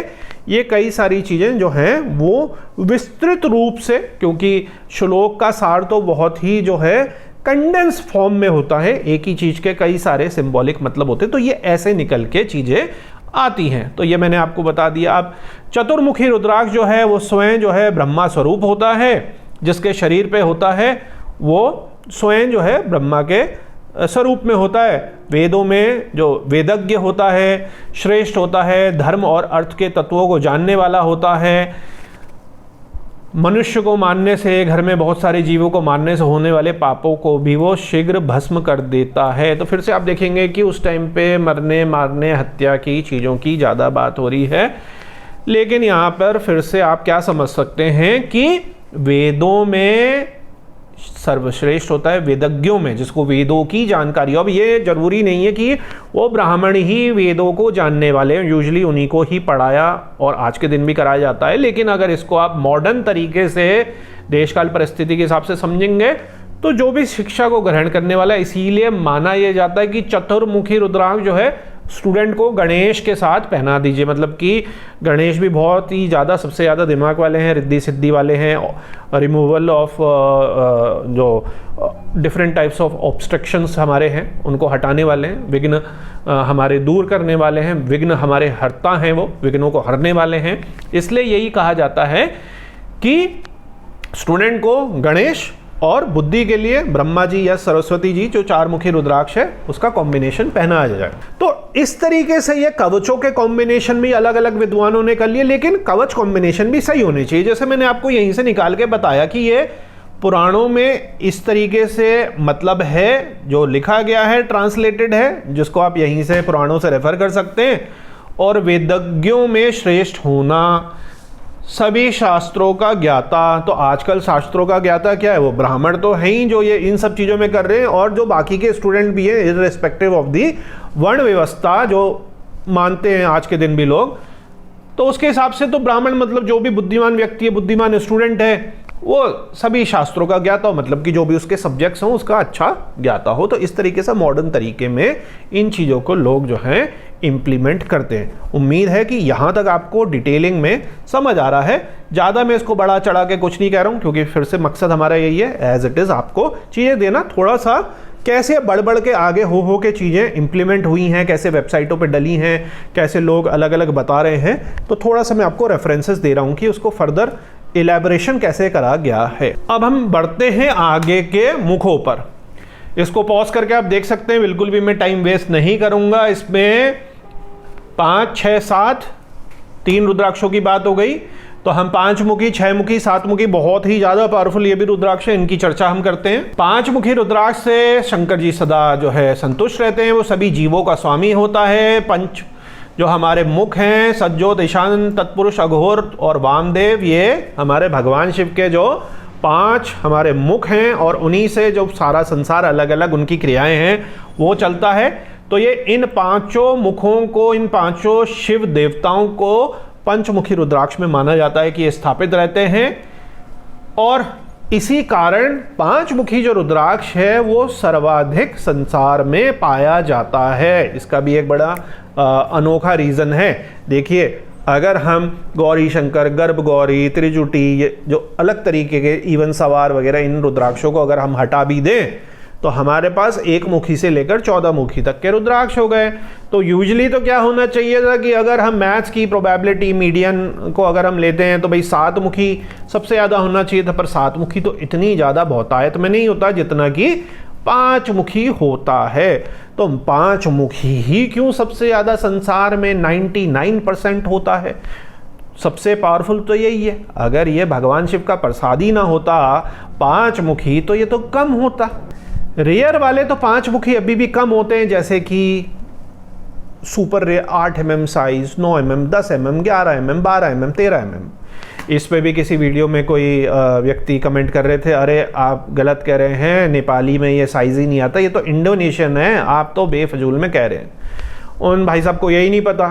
ये कई सारी चीज़ें जो हैं वो विस्तृत रूप से, क्योंकि श्लोक का सार तो बहुत ही जो है कंडेंस फॉर्म में होता है, एक ही चीज़ के कई सारे सिंबॉलिक मतलब होते हैं, तो ये ऐसे निकल के चीज़ें आती हैं। तो ये मैंने आपको बता दिया। अब चतुर्मुखी रुद्राक्ष जो है वो स्वयं जो है ब्रह्मा स्वरूप होता है, जिसके शरीर पे होता है वो स्वयं जो है ब्रह्मा के स्वरूप में होता है। वेदों में जो वेदज्ञ होता है, श्रेष्ठ होता है, धर्म और अर्थ के तत्वों को जानने वाला होता है, मनुष्य को मारने से, घर में बहुत सारे जीवों को मारने से होने वाले पापों को भी वो शीघ्र भस्म कर देता है। तो फिर से आप देखेंगे कि उस टाइम पे मरने, मारने, हत्या की चीज़ों की ज़्यादा बात हो रही है। लेकिन यहाँ पर फिर से आप क्या समझ सकते हैं कि वेदों में सर्वश्रेष्ठ होता है वेदज्ञों में, जिसको वेदों की जानकारी हो। अब ये जरूरी नहीं है कि वो ब्राह्मण ही वेदों को जानने वाले हैं, यूजुअली उन्हीं को ही पढ़ाया और आज के दिन भी कराया जाता है। लेकिन अगर इसको आप मॉडर्न तरीके से देशकाल परिस्थिति के हिसाब से समझेंगे तो जो भी शिक्षा को ग्रहण करने वाला है, इसीलिए माना यह जाता है कि चतुर्मुखी रुद्राक्ष जो है स्टूडेंट को गणेश के साथ पहना दीजिए। मतलब कि गणेश भी बहुत ही ज़्यादा सबसे ज़्यादा दिमाग वाले हैं, रिद्धि सिद्धि वाले हैं, रिमूवल ऑफ जो डिफरेंट टाइप्स ऑफ ऑब्स्ट्रक्शंस हमारे हैं उनको हटाने वाले हैं, विघ्न हमारे दूर करने वाले हैं, विघ्न हमारे हरता हैं, वो विघ्नों को हरने वाले हैं। इसलिए यही कहा जाता है कि स्टूडेंट को गणेश और बुद्धि के लिए ब्रह्मा जी या सरस्वती जी जो चारमुखी रुद्राक्ष है उसका कॉम्बिनेशन पहनाया जाए। तो इस तरीके से ये कवचों के कॉम्बिनेशन भी अलग अलग विद्वानों ने कर लिए, लेकिन कवच कॉम्बिनेशन भी सही होने चाहिए। जैसे मैंने आपको यहीं से निकाल के बताया कि ये पुराणों में इस तरीके से मतलब है, जो लिखा गया है ट्रांसलेटेड है, जिसको आप यहीं से पुराणों से रेफर कर सकते हैं। और वेदज्ञों में श्रेष्ठ होना, सभी शास्त्रों का ज्ञाता। तो आजकल शास्त्रों का ज्ञाता क्या है? वो ब्राह्मण तो है ही जो ये इन सब चीज़ों में कर रहे हैं, और जो बाकी के स्टूडेंट भी हैं इर्रेस्पेक्टिव ऑफ दी वर्ण व्यवस्था जो मानते हैं आज के दिन भी लोग, तो उसके हिसाब से तो ब्राह्मण मतलब जो भी बुद्धिमान व्यक्ति है, बुद्धिमान स्टूडेंट है, वो सभी शास्त्रों का ज्ञाता हो, मतलब कि जो भी उसके सब्जेक्ट्स हों उसका अच्छा ज्ञाता हो। तो इस तरीके से मॉडर्न तरीके में इन चीज़ों को लोग जो हैं इम्प्लीमेंट करते हैं। उम्मीद है कि यहाँ तक आपको डिटेलिंग में समझ आ रहा है। ज़्यादा मैं इसको बढ़ा चढ़ा के कुछ नहीं कह रहा हूँ, क्योंकि फिर से मकसद हमारा यही है एज इट इज़ आपको चीज़ें देना। थोड़ा सा कैसे बढ़ बढ़ के आगे हो के चीज़ें इम्प्लीमेंट हुई हैं, कैसे वेबसाइटों पे डली हैं, कैसे लोग अलग अलग बता रहे हैं, तो थोड़ा सा मैं आपको रेफरेंसेस दे रहा हूँ कि उसको फर्दर इलेबोरेशन कैसे करा गया है। अब हम बढ़ते हैं आगे के मुखों पर। इसको पॉज करके आप देख सकते हैं, बिल्कुल भी मैं टाइम वेस्ट नहीं करूंगा। इसमें 5, 6, 7 3 रुद्राक्षों की बात हो गई। तो हम 5 मुखी, 6 मुखी, 7 मुखी, बहुत ही ज्यादा पावरफुल ये भी रुद्राक्ष है, इनकी चर्चा हम करते हैं। 5 मुखी रुद्राक्ष से शंकर जी सदा जो है संतुष्ट रहते हैं, वो सभी जीवों का स्वामी होता है। पंच जो हमारे मुख हैं, सज्जोत, ईशान, तत्पुरुष, अघोर और वामदेव, ये हमारे भगवान शिव के जो 5 हमारे मुख हैं, और उन्हीं से जो सारा संसार अलग अलग उनकी क्रियाएं हैं वो चलता है। तो ये इन 5 मुखों को, इन 5 शिव देवताओं को पंचमुखी रुद्राक्ष में माना जाता है कि ये स्थापित रहते हैं। और इसी कारण 5 मुखी जो रुद्राक्ष है वो सर्वाधिक संसार में पाया जाता है। इसका भी एक बड़ा अनोखा रीजन है। देखिए, अगर हम गौरी शंकर, गर्भ गौरी, त्रिजुटी, ये जो अलग तरीके के इवन सवार वगैरह इन रुद्राक्षों को अगर हम हटा भी दें तो हमारे पास 1 मुखी से लेकर 14 मुखी तक के रुद्राक्ष हो गए। तो यूजुअली तो क्या होना चाहिए था कि अगर हम मैथ्स की प्रोबेबिलिटी मीडियन को अगर हम लेते हैं तो भाई 7 मुखी सबसे ज़्यादा होना चाहिए था, पर 7 मुखी तो इतनी ज़्यादा बहुतायत में नहीं होता जितना कि 5 मुखी होता है। तो 5 मुखी ही क्यों सबसे ज़्यादा संसार में 99% होता है? सबसे पावरफुल तो यही है। अगर ये भगवान शिव का प्रसाद ही ना होता 5 मुखी, तो ये तो कम होता। रेयर वाले तो 5 मुखी अभी भी कम होते हैं, जैसे कि super rare 8 mm size, 9 mm, 10 mm, 11 mm, 12 mm, 13 mm। इस पे भी किसी वीडियो में कोई व्यक्ति कमेंट कर रहे थे, अरे आप गलत कह रहे हैं, नेपाली में ये साइज ही नहीं आता, ये तो इंडोनेशियन है, आप तो बेफजूल में कह रहे हैं। उन भाई साहब को यही नहीं पता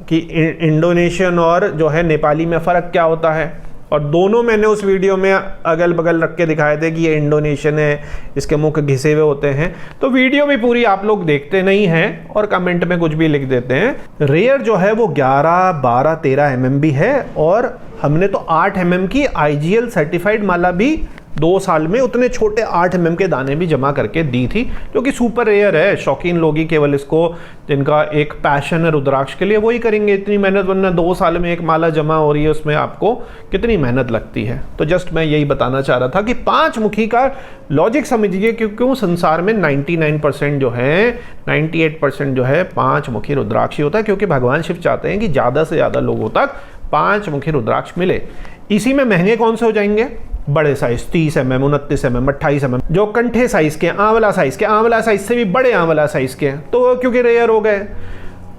कि इंडोनेशियन और जो है नेपाली में फ़र्क क्या होता है। और दोनों मैंने उस वीडियो में अगल बगल रख के दिखाए थे कि ये इंडोनेशियन है, इसके मुख घिसे हुए होते हैं। तो वीडियो भी पूरी आप लोग देखते नहीं हैं और कमेंट में कुछ भी लिख देते हैं। रेयर जो है वो 11, 12, 13 mm भी है, और हमने तो 8 mm की IGL सर्टिफाइड माला भी 2 साल में उतने छोटे 8 mm के दाने भी जमा करके दी थी, जो कि सुपर रेयर है। शौकीन लोग ही केवल इसको, जिनका एक पैशन है रुद्राक्ष के लिए, वही करेंगे इतनी मेहनत, वरना 2 साल में एक माला जमा हो रही है, उसमें आपको कितनी मेहनत लगती है। तो जस्ट मैं यही बताना चाह रहा था कि 5 मुखी का लॉजिक समझिए, क्योंकि संसार में 99% जो है, 98% जो है 5 मुखी रुद्राक्ष ही होता है, क्योंकि भगवान शिव चाहते हैं कि ज़्यादा से ज़्यादा लोगों तक 5 मुखी रुद्राक्ष मिले। इसी में महंगे कौन से हो जाएंगे? बड़े साइज 30 mm, 29 mm, 28 mm, जो कंठे साइज के, आंवला साइज के, आंवला साइज से भी बड़े आंवला साइज के, तो क्योंकि रेयर हो गए।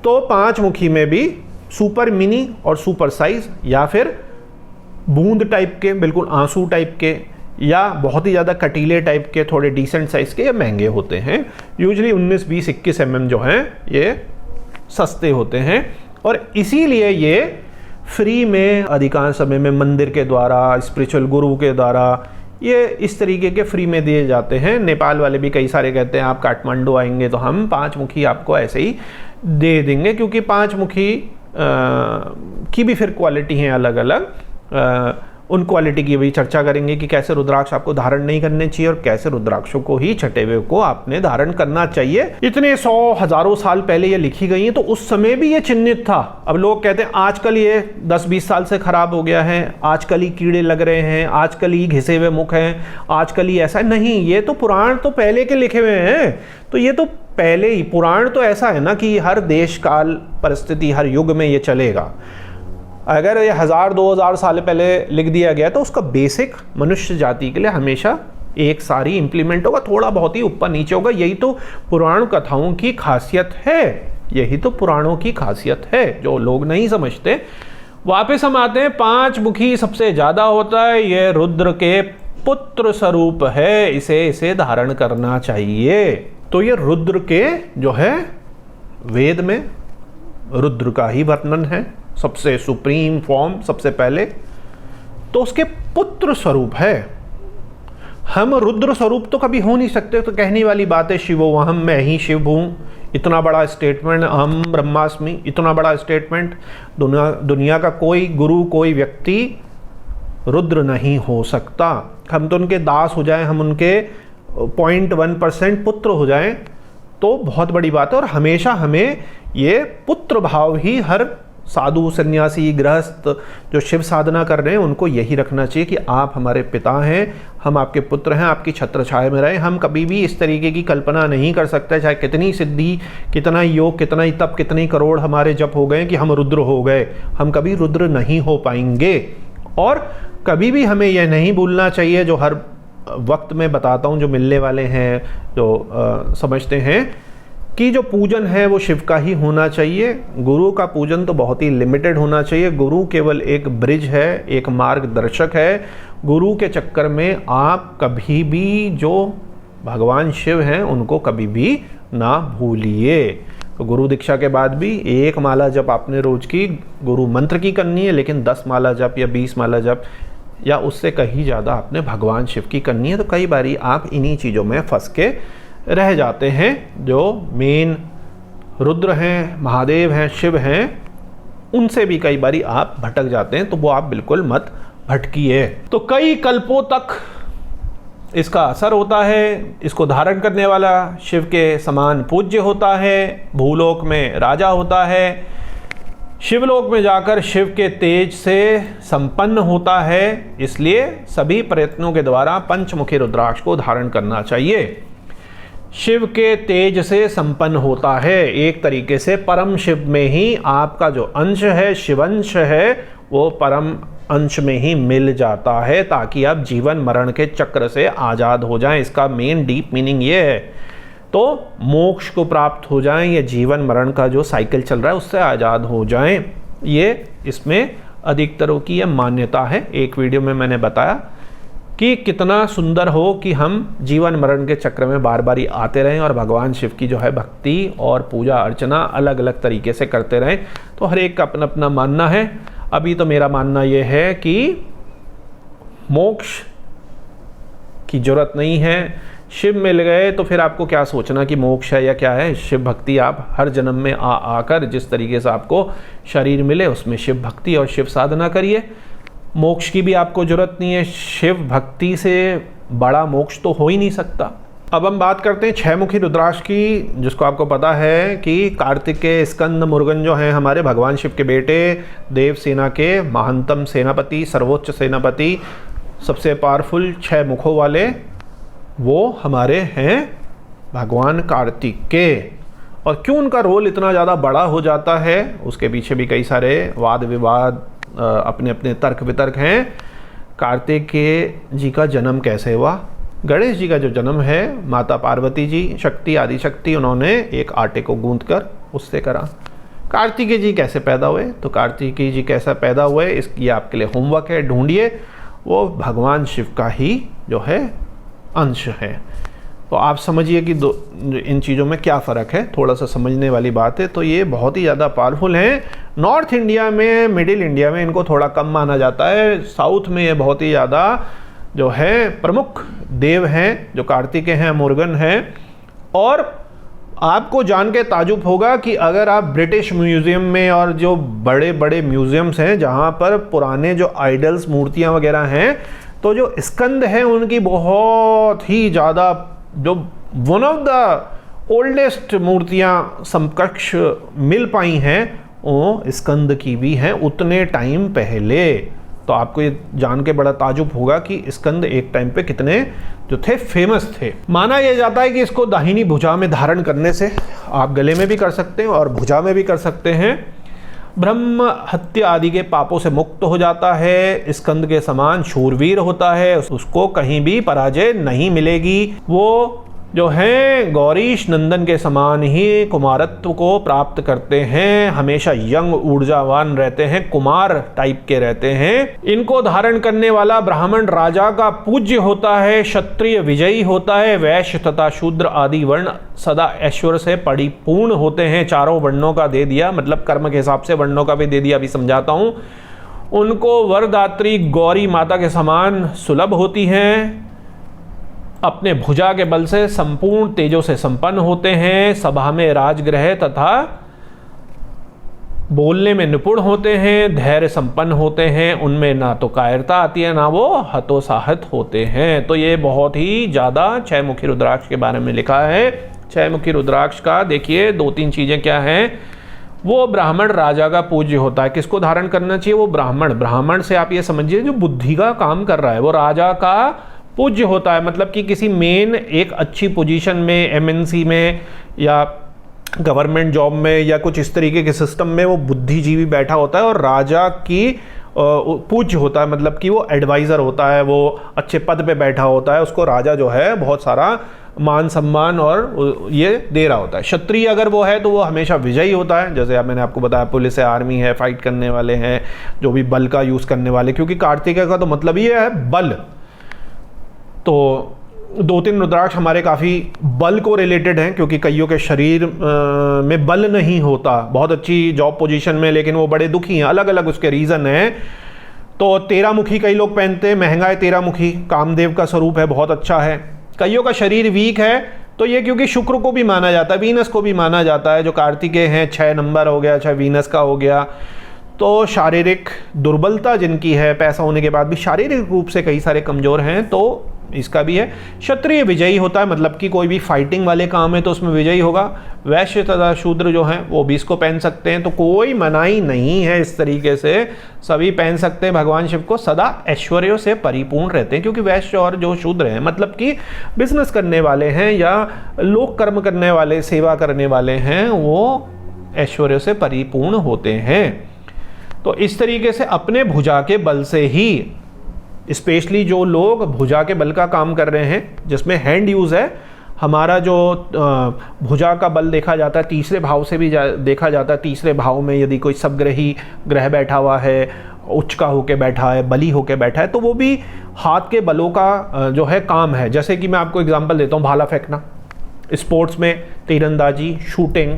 तो 5 मुखी में भी सुपर मिनी और सुपर साइज, या फिर बूंद टाइप के, बिल्कुल आंसू टाइप के, या बहुत ही ज़्यादा कटीले टाइप के, थोड़े डिसेंट साइज़ के, ये महंगे होते हैं। यूजली 19, 20, 21 mm जो हैं ये सस्ते होते हैं, और इसीलिए ये फ्री में अधिकांश समय में मंदिर के द्वारा, स्पिरिचुअल गुरु के द्वारा ये इस तरीके के फ्री में दिए जाते हैं। नेपाल वाले भी कई सारे कहते हैं आप काठमांडू आएंगे तो हम 5 मुखी आपको ऐसे ही दे देंगे, क्योंकि 5 मुखी की भी फिर क्वालिटी हैं अलग अलग। उन क्वालिटी की भी चर्चा करेंगे कि कैसे रुद्राक्ष आपको धारण नहीं करने चाहिए और कैसे रुद्राक्षों को ही छठे हुए को आपने धारण करना चाहिए। इतने 100 हजारों साल पहले ये लिखी गई है, तो उस समय भी ये चिन्हित था। अब लोग कहते हैं आजकल ये 10-20 साल से खराब हो गया है, आजकल ही कीड़े लग रहे हैं, आजकल ही घिसे हुए मुख हैं, आजकल ही ऐसा नहीं। ये तो पुराण तो पहले के लिखे हुए हैं, तो ये तो पहले ही पुराण तो ऐसा है ना कि हर देश काल परिस्थिति हर युग में ये चलेगा। अगर ये 1000-2000 साल पहले लिख दिया गया तो उसका बेसिक मनुष्य जाति के लिए हमेशा एक सारी इंप्लीमेंट होगा, थोड़ा बहुत ही ऊपर नीचे होगा। यही तो पुराण कथाओं की खासियत है, यही तो पुराणों की खासियत है जो लोग नहीं समझते। वापस हम आते हैं, 5 मुखी सबसे ज्यादा होता है, ये रुद्र के पुत्र स्वरूप है, इसे धारण करना चाहिए। तो ये रुद्र के जो है वेद में रुद्र का ही वर्णन है, सबसे सुप्रीम फॉर्म सबसे पहले, तो उसके पुत्र स्वरूप है। हम रुद्र स्वरूप तो कभी हो नहीं सकते, तो कहने वाली बात है शिवोऽहम्, मैं ही शिव हूँ। इतना बड़ा स्टेटमेंट, अहम ब्रह्मास्मि, इतना बड़ा स्टेटमेंट, दुनिया का कोई गुरु, कोई व्यक्ति रुद्र नहीं हो सकता। हम तो उनके दास हो जाएं, हम उनके 0.1% पुत्र हो जाएं तो बहुत बड़ी बात है। और हमेशा हमें ये पुत्र भाव ही हर साधु, सन्यासी, गृहस्थ जो शिव साधना कर रहे हैं उनको यही रखना चाहिए कि आप हमारे पिता हैं, हम आपके पुत्र हैं, आपकी छत्र छाया में रहे। हम कभी भी इस तरीके की कल्पना नहीं कर सकते, चाहे कितनी सिद्धि, कितना योग, कितना ही तप, कितनी करोड़ हमारे जप हो गए कि हम रुद्र हो गए। हम कभी रुद्र नहीं हो पाएंगे। और कभी भी हमें यह नहीं भूलना चाहिए, जो हर वक्त में बताता हूँ, जो मिलने वाले हैं, जो समझते हैं कि जो पूजन है वो शिव का ही होना चाहिए। गुरु का पूजन तो बहुत ही लिमिटेड होना चाहिए। गुरु केवल एक ब्रिज है, एक मार्गदर्शक है। गुरु के चक्कर में आप कभी भी जो भगवान शिव हैं उनको कभी भी ना भूलिए। तो गुरु दीक्षा के बाद भी 1 माला जप आपने रोज की गुरु मंत्र की करनी है, लेकिन 10 माला जप या 20 माला जप या उससे कहीं ज़्यादा आपने भगवान शिव की करनी है। तो कई बारी आप इन्हीं चीज़ों में फंस के रह जाते हैं। जो मेन रुद्र हैं, महादेव हैं, शिव हैं, उनसे भी कई बारी आप भटक जाते हैं, तो वो आप बिल्कुल मत भटकिए। तो कई कल्पों तक इसका असर होता है। इसको धारण करने वाला शिव के समान पूज्य होता है, भूलोक में राजा होता है, शिवलोक में जाकर शिव के तेज से संपन्न होता है। इसलिए सभी प्रयत्नों के द्वारा पंचमुखी रुद्राक्ष को धारण करना चाहिए। शिव के तेज से संपन्न होता है, एक तरीके से परम शिव में ही आपका जो अंश है, शिवंश है, वो परम अंश में ही मिल जाता है, ताकि आप जीवन मरण के चक्र से आज़ाद हो जाएं। इसका मेन डीप मीनिंग ये है, तो मोक्ष को प्राप्त हो जाएं, ये जीवन मरण का जो साइकिल चल रहा है उससे आज़ाद हो जाएं। ये इसमें अधिकतरों की ये मान्यता है। एक वीडियो में मैंने बताया कि कितना सुंदर हो कि हम जीवन मरण के चक्र में बार बार आते रहें और भगवान शिव की जो है भक्ति और पूजा अर्चना अलग अलग तरीके से करते रहें। तो हर एक का अपना अपना मानना है। अभी तो मेरा मानना ये है कि मोक्ष की जरूरत नहीं है। शिव मिल गए तो फिर आपको क्या सोचना कि मोक्ष है या क्या है। शिव भक्ति आप हर जन्म में आकर जिस तरीके से आपको शरीर मिले उसमें शिव भक्ति और शिव साधना करिए। मोक्ष की भी आपको जरूरत नहीं है। शिव भक्ति से बड़ा मोक्ष तो हो ही नहीं सकता। अब हम बात करते हैं 6 मुखी रुद्राक्ष की, जिसको आपको पता है कि कार्तिकेय, स्कंद, मुरुगन जो हैं हमारे भगवान शिव के बेटे, देव सेना के महानतम सेनापति, सर्वोच्च सेनापति, सबसे पावरफुल 6 मुखों वाले, वो हमारे हैं भगवान कार्तिकेय। और क्यों उनका रोल इतना ज़्यादा बड़ा हो जाता है, उसके पीछे भी कई सारे वाद विवाद, अपने अपने तर्क वितर्क हैं। कार्तिकेय जी का जन्म कैसे हुआ? गणेश जी का जो जन्म है, माता पार्वती जी, शक्ति, आदि शक्ति, उन्होंने एक आटे को गूंथ कर उससे करा। कार्तिकेय जी कैसे पैदा हुए? तो कार्तिकेय जी कैसा पैदा हुए, इसकी आपके लिए होमवर्क है, ढूंढिए। वो भगवान शिव का ही जो है अंश है। तो आप समझिए कि इन चीज़ों में क्या फ़र्क है, थोड़ा सा समझने वाली बात है। तो ये बहुत ही ज़्यादा पावरफुल हैं। नॉर्थ इंडिया में, मिडिल इंडिया में इनको थोड़ा कम माना जाता है। साउथ में ये बहुत ही ज़्यादा जो है प्रमुख देव हैं, जो कार्तिकेय हैं, मुरुगन हैं। और आपको जान के ताजुब होगा कि अगर आप ब्रिटिश म्यूज़ियम में और जो बड़े बड़े म्यूज़ियम्स हैं जहाँ पर पुराने जो आइडल्स, मूर्तियाँ वगैरह हैं, तो जो स्कंद हैं उनकी बहुत ही ज़्यादा, जो वन ऑफ द ओल्डेस्ट मूर्तियाँ समकक्ष मिल पाई हैं, वो स्कंद की भी हैं उतने टाइम पहले। तो आपको ये जान के बड़ा ताजुब होगा कि स्कंद एक टाइम पे कितने जो थे फेमस थे। माना यह जाता है कि इसको दाहिनी भुजा में धारण करने से आप गले में भी कर सकते हैं और भुजा में भी कर सकते हैं। ब्रह्म हत्या आदि के पापों से मुक्त हो जाता है। स्कंद के समान शूरवीर होता है, उसको कहीं भी पराजय नहीं मिलेगी। वो जो हैं गौरीश नंदन के समान ही कुमारत्व को प्राप्त करते हैं, हमेशा यंग ऊर्जावान रहते हैं, कुमार टाइप के रहते हैं। इनको धारण करने वाला ब्राह्मण राजा का पूज्य होता है, क्षत्रिय विजयी होता है, वैश्य तथा शूद्र आदि वर्ण सदा ऐश्वर्य से परिपूर्ण होते हैं। चारों वर्णों का दे दिया, मतलब कर्म के हिसाब से वर्णों का भी दे दिया, अभी समझाता हूँ। उनको वरदात्री गौरी माता के समान सुलभ होती हैं। अपने भुजा के बल से संपूर्ण तेजों से संपन्न होते हैं। सभा में राजगृह तथा बोलने में निपुण होते हैं, धैर्य संपन्न होते हैं। उनमें ना तो कायरता आती है, ना वो हतोत्साहित होते हैं। तो ये बहुत ही ज़्यादा छह मुखी रुद्राक्ष के बारे में लिखा है। छह मुखी रुद्राक्ष का देखिए 2-3 चीज़ें क्या हैं। वो ब्राह्मण राजा का पूज्य होता है। किसको धारण करना चाहिए? वो ब्राह्मण से आप ये समझिए जो बुद्धि का काम कर रहा है, वो राजा का पूज्य होता है। मतलब कि किसी मेन एक अच्छी पोजीशन में, एमएनसी में या गवर्नमेंट जॉब में या कुछ इस तरीके के सिस्टम में वो बुद्धिजीवी बैठा होता है और राजा की पूज्य होता है। मतलब कि वो एडवाइज़र होता है, वो अच्छे पद पे बैठा होता है, उसको राजा जो है बहुत सारा मान सम्मान और ये दे रहा होता है। क्षत्रिय अगर वो है तो वो हमेशा विजयी होता है। जैसे मैंने आपको बताया, पुलिस है, आर्मी है, फाइट करने वाले हैं, जो भी बल का यूज़ करने वाले, क्योंकि कार्तिकेय का तो मतलब ये है बल। तो 2-3 रुद्राक्ष हमारे काफ़ी बल को रिलेटेड हैं, क्योंकि कईयों के शरीर में बल नहीं होता, बहुत अच्छी जॉब पोजीशन में, लेकिन वो बड़े दुखी हैं, अलग अलग उसके रीज़न हैं। तो 13 मुखी कई लोग पहनते हैं, महंगा है 13 मुखी, कामदेव का स्वरूप है, बहुत अच्छा है। कईयों का शरीर वीक है, तो ये क्योंकि शुक्र को भी माना जाता है, वीनस को भी माना जाता है। जो कार्तिकेय हैं 6 नंबर हो गया, 6 वीनस का हो गया। तो शारीरिक दुर्बलता जिनकी है, पैसा होने के बाद भी शारीरिक रूप से कई सारे कमज़ोर हैं, तो इसका भी है। क्षत्रिय विजयी होता है, मतलब कि कोई भी फाइटिंग वाले काम है तो उसमें विजयी होगा। वैश्य तथा शूद्र जो हैं वो भी इसको पहन सकते हैं, तो कोई मनाही नहीं है। इस तरीके से सभी पहन सकते हैं। भगवान शिव को सदा ऐश्वर्यों से परिपूर्ण रहते हैं, क्योंकि वैश्य और जो शूद्र हैं मतलब कि बिजनेस करने वाले हैं या लोक कर्म करने वाले, सेवा करने वाले हैं, वो ऐश्वर्यों से परिपूर्ण होते हैं। तो इस तरीके से अपने भुजा के बल से ही, स्पेशली जो लोग भुजा के बल का काम कर रहे हैं, जिसमें हैंड यूज़ है, हमारा जो भुजा का बल देखा जाता है तीसरे भाव से भी देखा जाता है। तीसरे भाव में यदि कोई सबग्रही ग्रह बैठा हुआ है, उच्च का होके बैठा है, बली होके बैठा है, तो वो भी हाथ के बलों का जो है काम है। जैसे कि मैं आपको एग्जांपल देता हूँ, भाला फेंकना, स्पोर्ट्स में तीरंदाजी, shooting,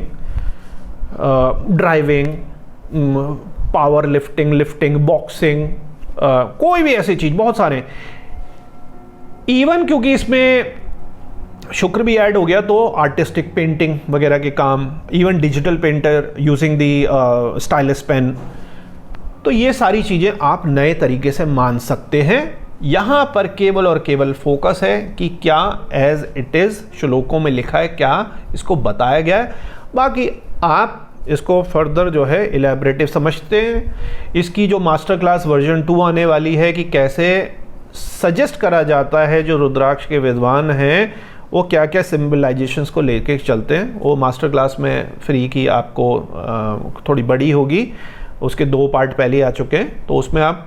driving, power lifting, boxing, कोई भी ऐसी चीज़, बहुत सारे। इवन क्योंकि इसमें शुक्र भी ऐड हो गया, तो आर्टिस्टिक पेंटिंग वगैरह के काम, even digital painter using the stylus pen, तो ये सारी चीज़ें आप नए तरीके से मान सकते हैं। यहाँ पर केवल और केवल फोकस है कि क्या एज इट इज़ श्लोकों में लिखा है, क्या इसको बताया गया है। बाकी आप इसको फर्दर जो है इलेबरेटिव समझते हैं। इसकी जो मास्टर क्लास वर्जन 2 आने वाली है कि कैसे सजेस्ट करा जाता है, जो रुद्राक्ष के विद्वान हैं वो क्या क्या सिंबलाइजेशंस को लेके चलते हैं, वो मास्टर क्लास में फ्री की आपको थोड़ी बड़ी होगी। उसके 2 पार्ट पहले आ चुके हैं, तो उसमें आप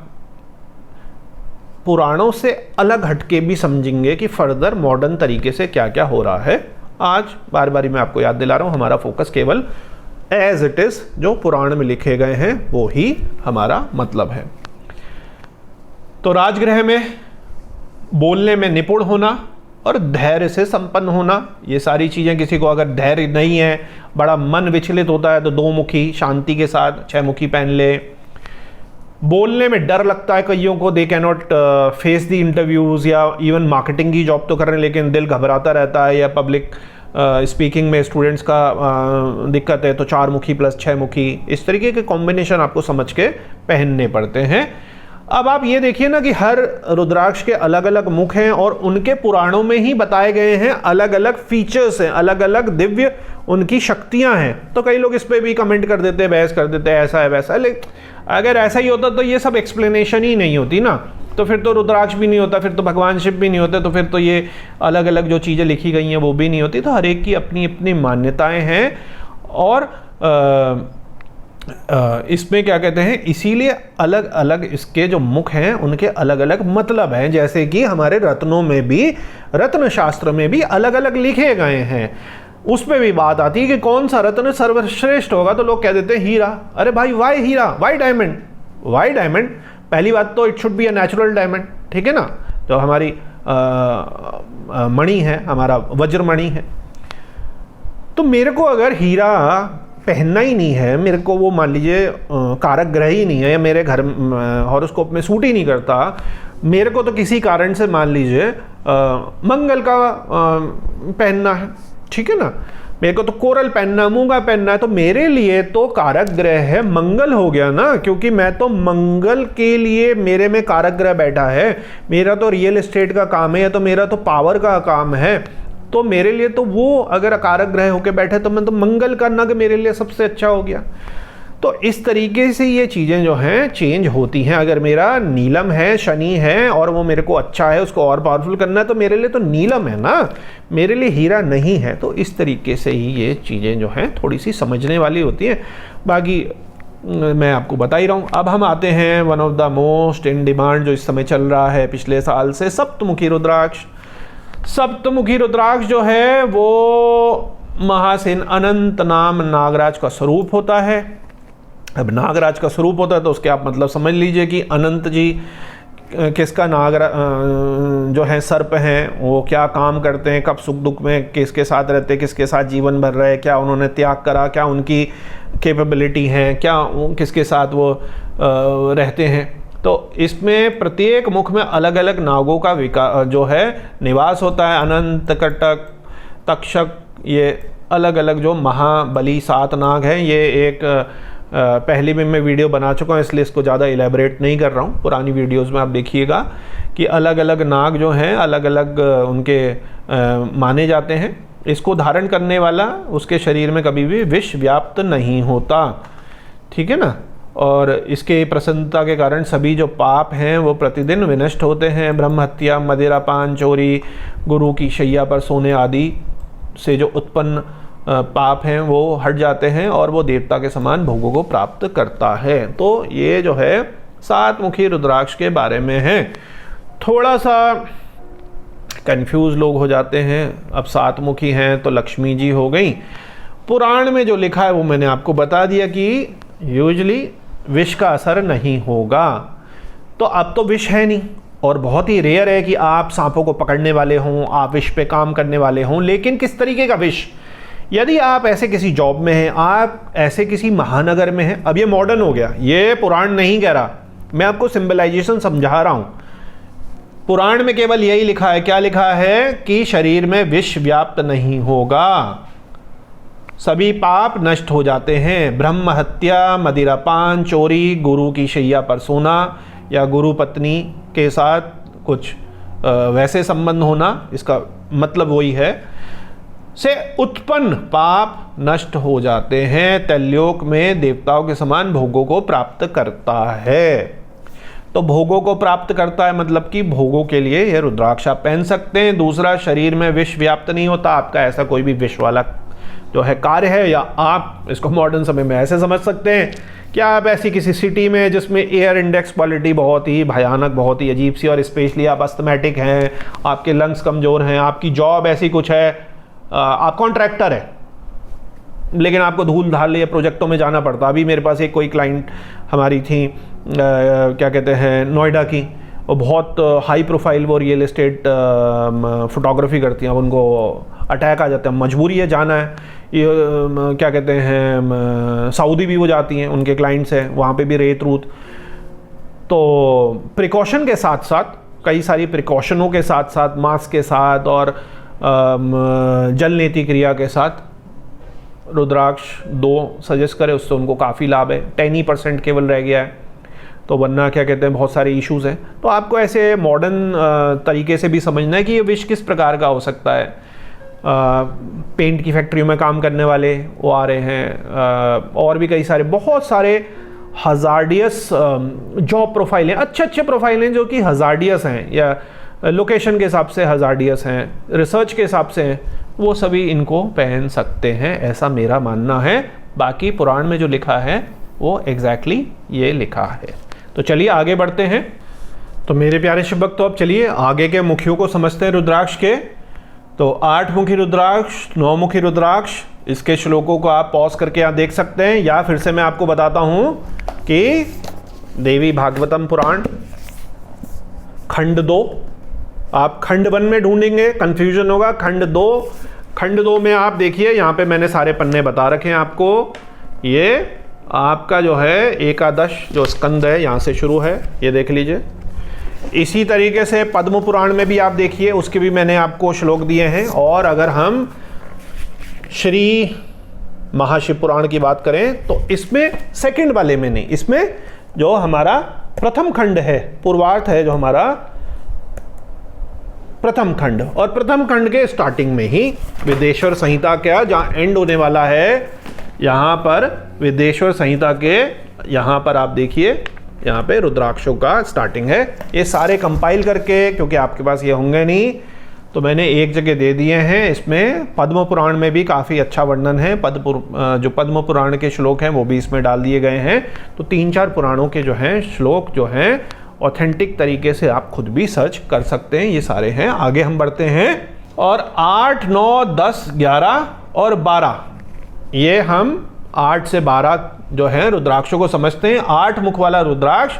पुराणों से अलग हटके भी समझेंगे कि फर्दर मॉडर्न तरीके से क्या क्या हो रहा है। आज बार बार मैं आपको याद दिला रहा हूँ, हमारा फोकस केवल एज इट इज़ जो पुराण में लिखे गए हैं वो ही हमारा मतलब है। तो राजगृह में बोलने में निपुण होना और धैर्य से संपन्न होना, ये सारी चीज़ें, किसी को अगर धैर्य नहीं है, बड़ा मन विचलित होता है, तो 2 मुखी शांति के साथ 6 मुखी पहन ले। बोलने में डर लगता है कईयों को, they can not face the interviews, या इवन मार्केटिंग की जॉब तो कर रहे हैं लेकिन दिल घबराता रहता है, या पब्लिक स्पीकिंग में स्टूडेंट्स का दिक्कत है, तो 4 मुखी प्लस 6 मुखी, इस तरीके के कॉम्बिनेशन आपको समझ के पहनने पड़ते हैं। अब आप ये देखिए ना कि हर रुद्राक्ष के अलग अलग मुख हैं और उनके पुराणों में ही बताए गए हैं, अलग अलग फीचर्स हैं, अलग अलग दिव्य उनकी शक्तियां हैं। तो कई लोग इस पे भी कमेंट कर देते हैं, बहस कर देते हैं, ऐसा है वैसा है, लेकिन अगर ऐसा ही होता तो ये सब एक्सप्लेनेशन ही नहीं होती ना, तो फिर तो रुद्राक्ष भी नहीं होता, फिर तो भगवान शिव भी नहीं होते, तो फिर तो ये अलग अलग जो चीज़ें लिखी गई हैं वो भी नहीं होती। तो हर एक की अपनी अपनी मान्यताएं हैं और इसमें क्या कहते हैं, इसीलिए अलग अलग इसके जो मुख हैं उनके अलग अलग मतलब हैं। जैसे कि हमारे रत्नों में भी, रत्न शास्त्र में भी अलग अलग लिखे गए हैं, उस पर भी बात आती है कि कौन सा रत्न सर्वश्रेष्ठ होगा, तो लोग कह देते हैं हीरा। अरे भाई वाई हीरा, वाई डायमंड, वाई डायमंड? पहली बात तो it should be a natural diamond, ठीक है ना, जो हमारी मणि है, हमारा वज्रमणि है। तो मेरे को अगर हीरा पहनना ही नहीं है, मेरे को वो मान लीजिए कारक ग्रह ही नहीं है, या मेरे घर हॉरोस्कोप में सूट ही नहीं करता, मेरे को तो किसी कारण से मान लीजिए मंगल का पहनना है, ठीक है ना, मेरे को तो कोरल पहनना, मूंगा पहनना है, तो मेरे लिए तो कारक ग्रह है मंगल हो गया ना, क्योंकि मैं तो मंगल के लिए मेरे में कारक ग्रह बैठा है। मेरा तो रियल एस्टेट का काम है, या तो मेरा तो पावर का काम है, तो मेरे लिए तो वो अगर कारक ग्रह होके बैठे तो मैं तो मंगल का नग मेरे लिए सबसे अच्छा हो गया। तो इस तरीके से ये चीज़ें जो हैं चेंज होती हैं। अगर मेरा नीलम है, शनि है, और वो मेरे को अच्छा है, उसको और पावरफुल करना है, तो मेरे लिए तो नीलम है ना, मेरे लिए हीरा नहीं है। तो इस तरीके से ही ये चीज़ें जो हैं थोड़ी सी समझने वाली होती हैं। बाकी मैं आपको बता ही रहा हूँ। अब हम आते हैं one of the most in demand जो इस समय चल रहा है पिछले साल से, सप्तमुखी रुद्राक्ष। सप्तमुखी रुद्राक्ष जो है वो महासेन अनंत नाम नागराज का स्वरूप होता है। अब नागराज का स्वरूप होता है तो उसके आप मतलब समझ लीजिए कि अनंत जी किसका जो है सर्प हैं, वो क्या काम करते हैं, कब सुख दुख में किसके साथ रहते हैं, किसके साथ जीवन भर रहे, क्या उन्होंने त्याग करा, क्या उनकी कैपेबिलिटी है, क्या किसके साथ वो रहते हैं। तो इसमें प्रत्येक मुख में अलग अलग नागों का जो है निवास होता है। अनंत, कटक, तक्षक, ये अलग अलग जो महाबली 7 नाग हैं। ये एक पहले भी मैं वीडियो बना चुका हूँ, इसलिए इसको ज़्यादा इलेबरेट नहीं कर रहा हूँ। पुरानी वीडियोस में आप देखिएगा कि अलग अलग नाग जो हैं अलग अलग उनके माने जाते हैं। इसको धारण करने वाला उसके शरीर में कभी भी विष व्याप्त नहीं होता, ठीक है ना। और इसके प्रसन्नता के कारण सभी जो पाप हैं वो प्रतिदिन विनष्ट होते हैं। ब्रह्म हत्या, मदिरा पान, चोरी, गुरु की शैया पर सोने आदि से जो उत्पन्न पाप हैं वो हट जाते हैं और वो देवता के समान भोगों को प्राप्त करता है। तो ये जो है 7 मुखी रुद्राक्ष के बारे में है। थोड़ा सा कंफ्यूज लोग हो जाते हैं, अब 7 मुखी हैं तो लक्ष्मी जी हो गई। पुराण में जो लिखा है वो मैंने आपको बता दिया कि यूजली विष का असर नहीं होगा। तो अब तो विष है नहीं, और बहुत ही रेयर है कि आप सांपों को पकड़ने वाले हों, आप विष पे काम करने वाले हों। लेकिन किस तरीके का विष? यदि आप ऐसे किसी जॉब में हैं, आप ऐसे किसी महानगर में हैं, अब ये मॉडर्न हो गया, ये पुराण नहीं कह रहा, मैं आपको सिंबलाइजेशन समझा रहा हूं। पुराण में केवल यही लिखा है, क्या लिखा है कि शरीर में विष व्याप्त नहीं होगा, सभी पाप नष्ट हो जाते हैं। ब्रह्म हत्या, मदिरापान, चोरी, गुरु की शैया पर सोना या गुरु पत्नी के साथ कुछ वैसे संबंध होना, इसका मतलब वही है, से उत्पन्न पाप नष्ट हो जाते हैं। तैल्लोक में देवताओं के समान भोगों को प्राप्त करता है। तो भोगों को प्राप्त करता है मतलब कि भोगों के लिए यह रुद्राक्ष आप पहन सकते हैं। दूसरा, शरीर में विष व्याप्त नहीं होता, आपका ऐसा कोई भी विष वाला जो है कार्य है, या आप इसको मॉडर्न समय में ऐसे समझ सकते हैं कि आप ऐसी किसी सिटी में जिसमें एयर इंडेक्स क्वालिटी बहुत ही भयानक, बहुत ही अजीब सी, और स्पेशली आप अस्थमैटिक हैं, आपके लंग्स कमज़ोर हैं, आपकी जॉब ऐसी कुछ है, आप कॉन्ट्रैक्टर है लेकिन आपको धूल धाल या प्रोजेक्टों में जाना पड़ता। अभी मेरे पास एक कोई क्लाइंट हमारी थी क्या कहते हैं नोएडा की, और बहुत हाई प्रोफाइल वो रियल एस्टेट फोटोग्राफी करती हैं, अब उनको अटैक आ जाते हैं, मजबूरी है जाना है, ये क्या कहते हैं सऊदी भी वो जाती हैं, उनके क्लाइंट्स हैं वहाँ पे भी रेत रूत। तो प्रिकॉशन के साथ साथ, कई सारी प्रिकॉशनों के साथ साथ, मास्क के साथ और जल नीति क्रिया के साथ रुद्राक्ष 2 सजेस्ट करें, उससे उनको काफ़ी लाभ है। 10% केवल रह गया है, तो वरना क्या कहते हैं बहुत सारे इश्यूज हैं। तो आपको ऐसे मॉडर्न तरीके से भी समझना है कि ये विश किस प्रकार का हो सकता है। पेंट की फैक्ट्रियों में काम करने वाले वो आ रहे हैं, और भी कई सारे बहुत सारे हजार्डियस जॉब प्रोफाइल हैं, अच्छे प्रोफाइल हैं जो कि हजार्डियस हैं या लोकेशन के हिसाब से हजार्डियस हैं, रिसर्च के हिसाब से हैं, वो सभी इनको पहन सकते हैं, ऐसा मेरा मानना है। बाकी पुराण में जो लिखा है वो एग्जैक्टली ये लिखा है। तो चलिए आगे बढ़ते हैं। तो मेरे प्यारे शिव भक्त, तो अब चलिए आगे के मुखियों को समझते हैं रुद्राक्ष के। तो 8 मुखी रुद्राक्ष, 9 मुखी रुद्राक्ष, इसके श्लोकों को आप पॉज करके यहाँ देख सकते हैं, या फिर से मैं आपको बताता हूँ कि देवी भागवतम पुराण खंड 2, आप खंड 1 में ढूंढेंगे कंफ्यूजन होगा। खंड 2 में आप देखिए, यहाँ पे मैंने सारे पन्ने बता रखे हैं आपको। ये आपका जो है एकादश जो स्कंद है यहाँ से शुरू है, ये देख लीजिए। इसी तरीके से पद्म पुराण में भी आप देखिए, उसके भी मैंने आपको श्लोक दिए हैं। और अगर हम श्री महाशिव पुराण की बात करें तो इसमें सेकंड वाले में नहीं, इसमें जो हमारा प्रथम खंड है, पूर्वार्थ है जो हमारा प्रथम खंड, और प्रथम खंड के स्टार्टिंग में ही विदेश्वर संहिता का जहां एंड होने वाला है, यहां पर विदेश्वर संहिता के यहां पर आप देखिए, यहाँ पे रुद्राक्षों का स्टार्टिंग है। ये सारे कंपाइल करके, क्योंकि आपके पास ये होंगे नहीं, तो मैंने एक जगह दे दिए हैं। इसमें पद्म पुराण में भी काफ़ी अच्छा वर्णन है, जो पद्म पुराण के श्लोक हैं वो भी इसमें डाल दिए गए हैं। तो 3-4 पुराणों के जो हैं श्लोक जो हैं ऑथेंटिक तरीके से आप खुद भी सर्च कर सकते हैं, ये सारे हैं। आगे हम बढ़ते हैं, और 8, 9, 10, 11 और 12, ये हम 8 से 12 जो है रुद्राक्षों को समझते हैं। 8 मुख वाला रुद्राक्ष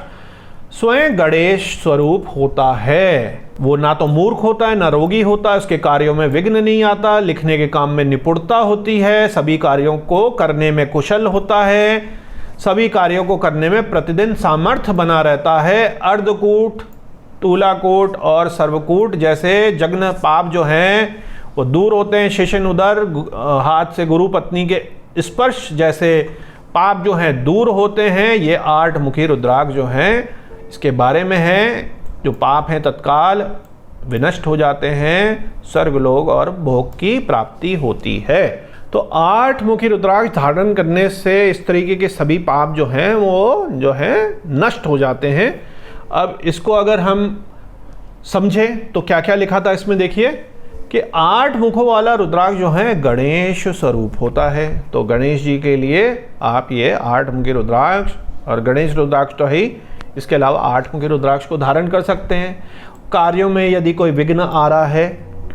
स्वयं गणेश स्वरूप होता है। वो ना तो मूर्ख होता है, ना रोगी होता है, उसके कार्यों में विघ्न नहीं आता, लिखने के काम में निपुणता होती है, सभी कार्यों को करने में कुशल होता है, सभी कार्यों को करने में प्रतिदिन सामर्थ्य बना रहता है। अर्धकूट, तूलाकूट और सर्वकूट जैसे जघन पाप जो हैं वो दूर होते हैं। शिशन उदर, हाथ से गुरु पत्नी के स्पर्श जैसे पाप जो हैं दूर होते हैं। ये 8 मुखी रुद्राक्ष जो हैं इसके बारे में है, जो पाप हैं तत्काल विनष्ट हो जाते हैं, स्वर्गलोक और भोग की प्राप्ति होती है। तो 8 मुखी रुद्राक्ष धारण करने से इस तरीके के सभी पाप जो हैं वो जो है नष्ट हो जाते हैं। अब इसको अगर हम समझें तो क्या क्या लिखा था इसमें, देखिए कि 8 मुखों वाला रुद्राक्ष जो है गणेश स्वरूप होता है। तो गणेश जी के लिए आप ये 8 मुखी रुद्राक्ष, और गणेश रुद्राक्ष तो है, इसके अलावा 8 मुखी रुद्राक्ष को धारण कर सकते हैं। कार्यों में यदि कोई विघ्न आ रहा है,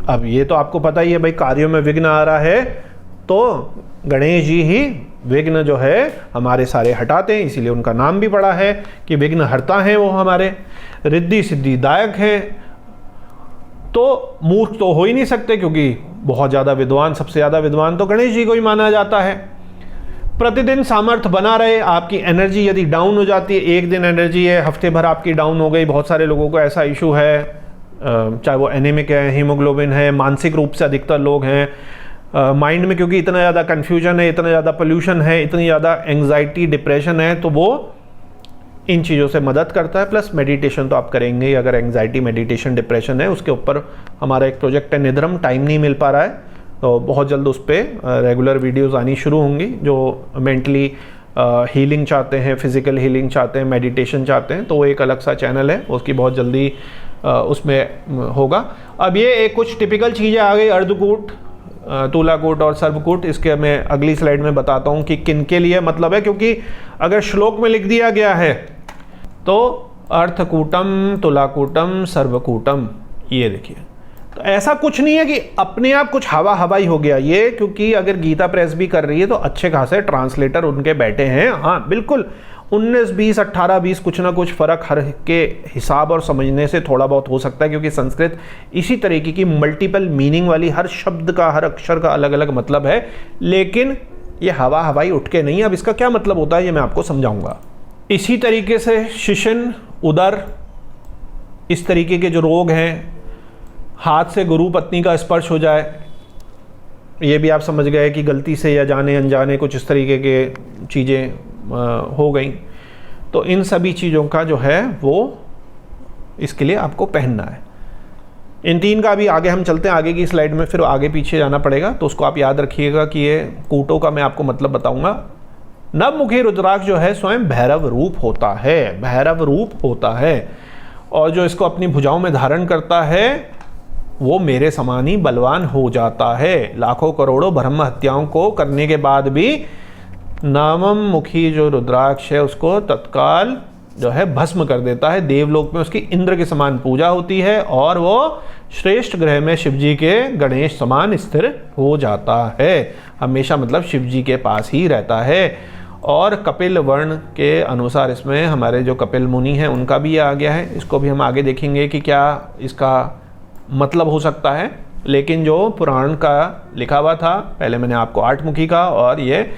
अब ये तो आपको पता ही है भाई, कार्यों में विघ्न आ रहा है तो गणेश जी ही विघ्न जो है हमारे सारे हटाते हैं, इसीलिए उनका नाम भी पड़ा है कि विघ्न हरता है वो हमारे, रिद्धि सिद्धिदायक हैं। तो मूर्ख तो हो ही नहीं सकते, क्योंकि बहुत ज़्यादा विद्वान, सबसे ज़्यादा विद्वान तो गणेश जी को ही माना जाता है। प्रतिदिन सामर्थ्य बना रहे, आपकी एनर्जी यदि डाउन हो जाती है, एक दिन एनर्जी है, हफ्ते भर आपकी डाउन हो गई, बहुत सारे लोगों को ऐसा इशू है, चाहे वो एनीमिक है, हीमोग्लोबिन है, मानसिक रूप से अधिकतर लोग हैं, माइंड में क्योंकि इतना ज़्यादा कन्फ्यूजन है, इतना ज़्यादा पोल्यूशन है, इतनी ज़्यादा एंग्जाइटी डिप्रेशन है, तो वो इन चीज़ों से मदद करता है। प्लस मेडिटेशन तो आप करेंगे ही, अगर एंग्जाइटी, मेडिटेशन, डिप्रेशन है, उसके ऊपर हमारा एक प्रोजेक्ट है निद्रम, टाइम नहीं मिल पा रहा है, तो बहुत जल्द उस पर रेगुलर वीडियोस आनी शुरू होंगी। जो मेंटली हीलिंग चाहते हैं, फिजिकल हीलिंग चाहते हैं, मेडिटेशन चाहते हैं, तो वो एक अलग सा चैनल है, उसकी बहुत जल्दी उसमें होगा। अब ये एक कुछ टिपिकल चीज़ें आ गई, अर्धकूट, तूलाकूट और सर्वकूट, इसके मैं अगली स्लाइड में बताता हूँ कि किन के लिए मतलब है, क्योंकि अगर श्लोक में लिख दिया गया है तो अर्थकूटम, तुलाकूटम, सर्वकूटम, ये देखिए, तो ऐसा कुछ नहीं है कि अपने आप कुछ हवा हवाई हो गया ये, क्योंकि अगर गीता प्रेस भी कर रही है तो अच्छे खासे ट्रांसलेटर उनके बैठे हैं। हाँ बिल्कुल 19, 20, 18, 20 कुछ ना कुछ फ़र्क हर के हिसाब और समझने से थोड़ा बहुत हो सकता है, क्योंकि संस्कृत इसी तरीके की मल्टीपल मीनिंग वाली, हर शब्द का हर अक्षर का अलग अलग मतलब है। लेकिन ये हवा हवाई उठ के नहीं। अब इसका क्या मतलब होता है ये मैं आपको समझाऊंगा। इसी तरीके से शिशन, उदर, इस तरीके के जो रोग हैं, हाथ से गुरु पत्नी का स्पर्श हो जाए, ये भी आप समझ गए कि गलती से या जाने अनजाने कुछ इस तरीके के चीज़ें हो गई, तो इन सभी चीज़ों का जो है वो इसके लिए आपको पहनना है। इन 3 का भी आगे हम चलते हैं, आगे की स्लाइड में फिर आगे पीछे जाना पड़ेगा, तो उसको आप याद रखिएगा कि ये कूटों का मैं आपको मतलब बताऊंगा। नवमुखी रुद्राक्ष जो है स्वयं भैरव रूप होता है, भैरव रूप होता है, और जो इसको अपनी भुजाओं में धारण करता है वो मेरे समान ही बलवान हो जाता है। लाखों करोड़ों ब्रह्म हत्याओं को करने के बाद भी नवम मुखी जो रुद्राक्ष है उसको तत्काल जो है भस्म कर देता है। देवलोक में उसकी इंद्र के समान पूजा होती है और वो श्रेष्ठ ग्रह में शिवजी के गणेश समान स्थिर हो जाता है। हमेशा मतलब शिवजी के पास ही रहता है। और कपिल वर्ण के अनुसार इसमें हमारे जो कपिल मुनि हैं उनका भी ये आ गया है। इसको भी हम आगे देखेंगे कि क्या इसका मतलब हो सकता है। लेकिन जो पुराण का लिखा हुआ था, पहले मैंने आपको 8 मुखी का, और ये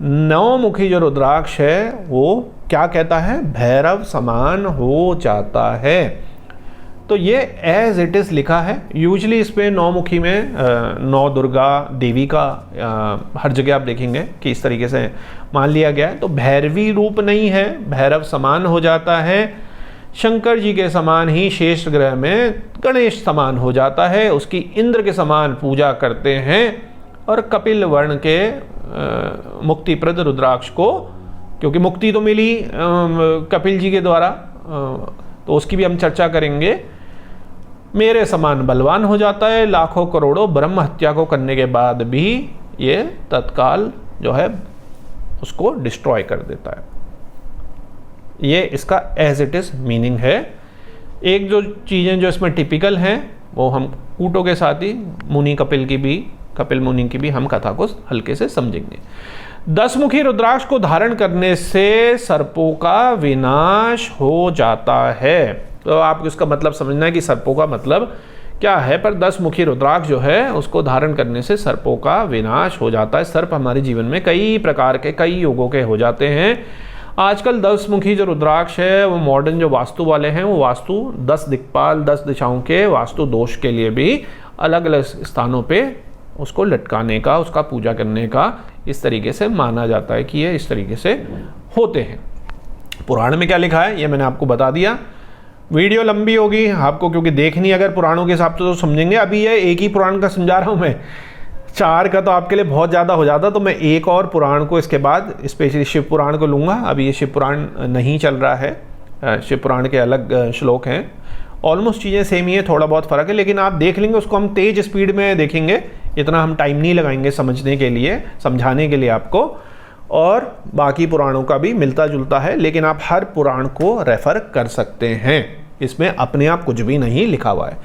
9 मुखी जो रुद्राक्ष है वो क्या कहता है, भैरव समान हो जाता है। तो ये एज इट इज़ लिखा है। यूजली इसमें 9 मुखी में 9 दुर्गा देवी का हर जगह आप देखेंगे कि इस तरीके से मान लिया गया है। तो भैरवी रूप नहीं है, भैरव समान हो जाता है। शंकर जी के समान ही शेष ग्रह में गणेश समान हो जाता है, उसकी इंद्र के समान पूजा करते हैं। और कपिल वर्ण के मुक्तिप्रद रुद्राक्ष को, क्योंकि मुक्ति तो मिली कपिल जी के द्वारा, तो उसकी भी हम चर्चा करेंगे, मेरे समान बलवान हो जाता है। लाखों करोड़ों ब्रह्म हत्या को करने के बाद भी ये तत्काल जो है उसको डिस्ट्रॉय कर देता है। ये इसका एज इट इज़ मीनिंग है। एक जो चीज़ें जो इसमें टिपिकल हैं वो हम कूटों के साथ ही मुनि कपिल मुनि की भी हम कथा को हल्के से समझेंगे। 10 मुखी रुद्राक्ष को धारण करने से सर्पों का विनाश हो जाता है। तो आपको इसका मतलब समझना है कि सर्पों का मतलब क्या है। पर 10 मुखी रुद्राक्ष जो है उसको धारण करने से सर्पों का विनाश हो जाता है। सर्प हमारे जीवन में कई प्रकार के, कई युगों के हो जाते हैं। आजकल 10 मुखी जो रुद्राक्ष है वो मॉडर्न जो वास्तु वाले हैं वो वास्तु 10 दिक्पाल 10 दिशाओं के वास्तु दोष के लिए भी अलग अलग स्थानों पे उसको लटकाने का, उसका पूजा करने का इस तरीके से माना जाता है कि ये इस तरीके से होते हैं। पुराण में क्या लिखा है ये मैंने आपको बता दिया। वीडियो लंबी होगी आपको, क्योंकि देखनी अगर पुराणों के हिसाब से तो समझेंगे। अभी ये एक ही पुराण का समझा रहा हूँ मैं, 4 का तो आपके लिए बहुत ज़्यादा हो जाता, तो मैं एक और पुराण को इसके बाद स्पेशली शिव पुराण को लूँगा। अभी ये शिव पुराण नहीं चल रहा है, शिव पुराण के अलग श्लोक हैं। ऑलमोस्ट चीज़ें सेम ही है, थोड़ा बहुत फ़र्क है, लेकिन आप देख लेंगे। उसको हम तेज़ स्पीड में देखेंगे, इतना हम टाइम नहीं लगाएंगे समझने के लिए, समझाने के लिए आपको। और बाकी पुराणों का भी मिलता जुलता है, लेकिन आप हर पुराण को रेफ़र कर सकते हैं। इसमें अपने आप कुछ भी नहीं लिखा हुआ है।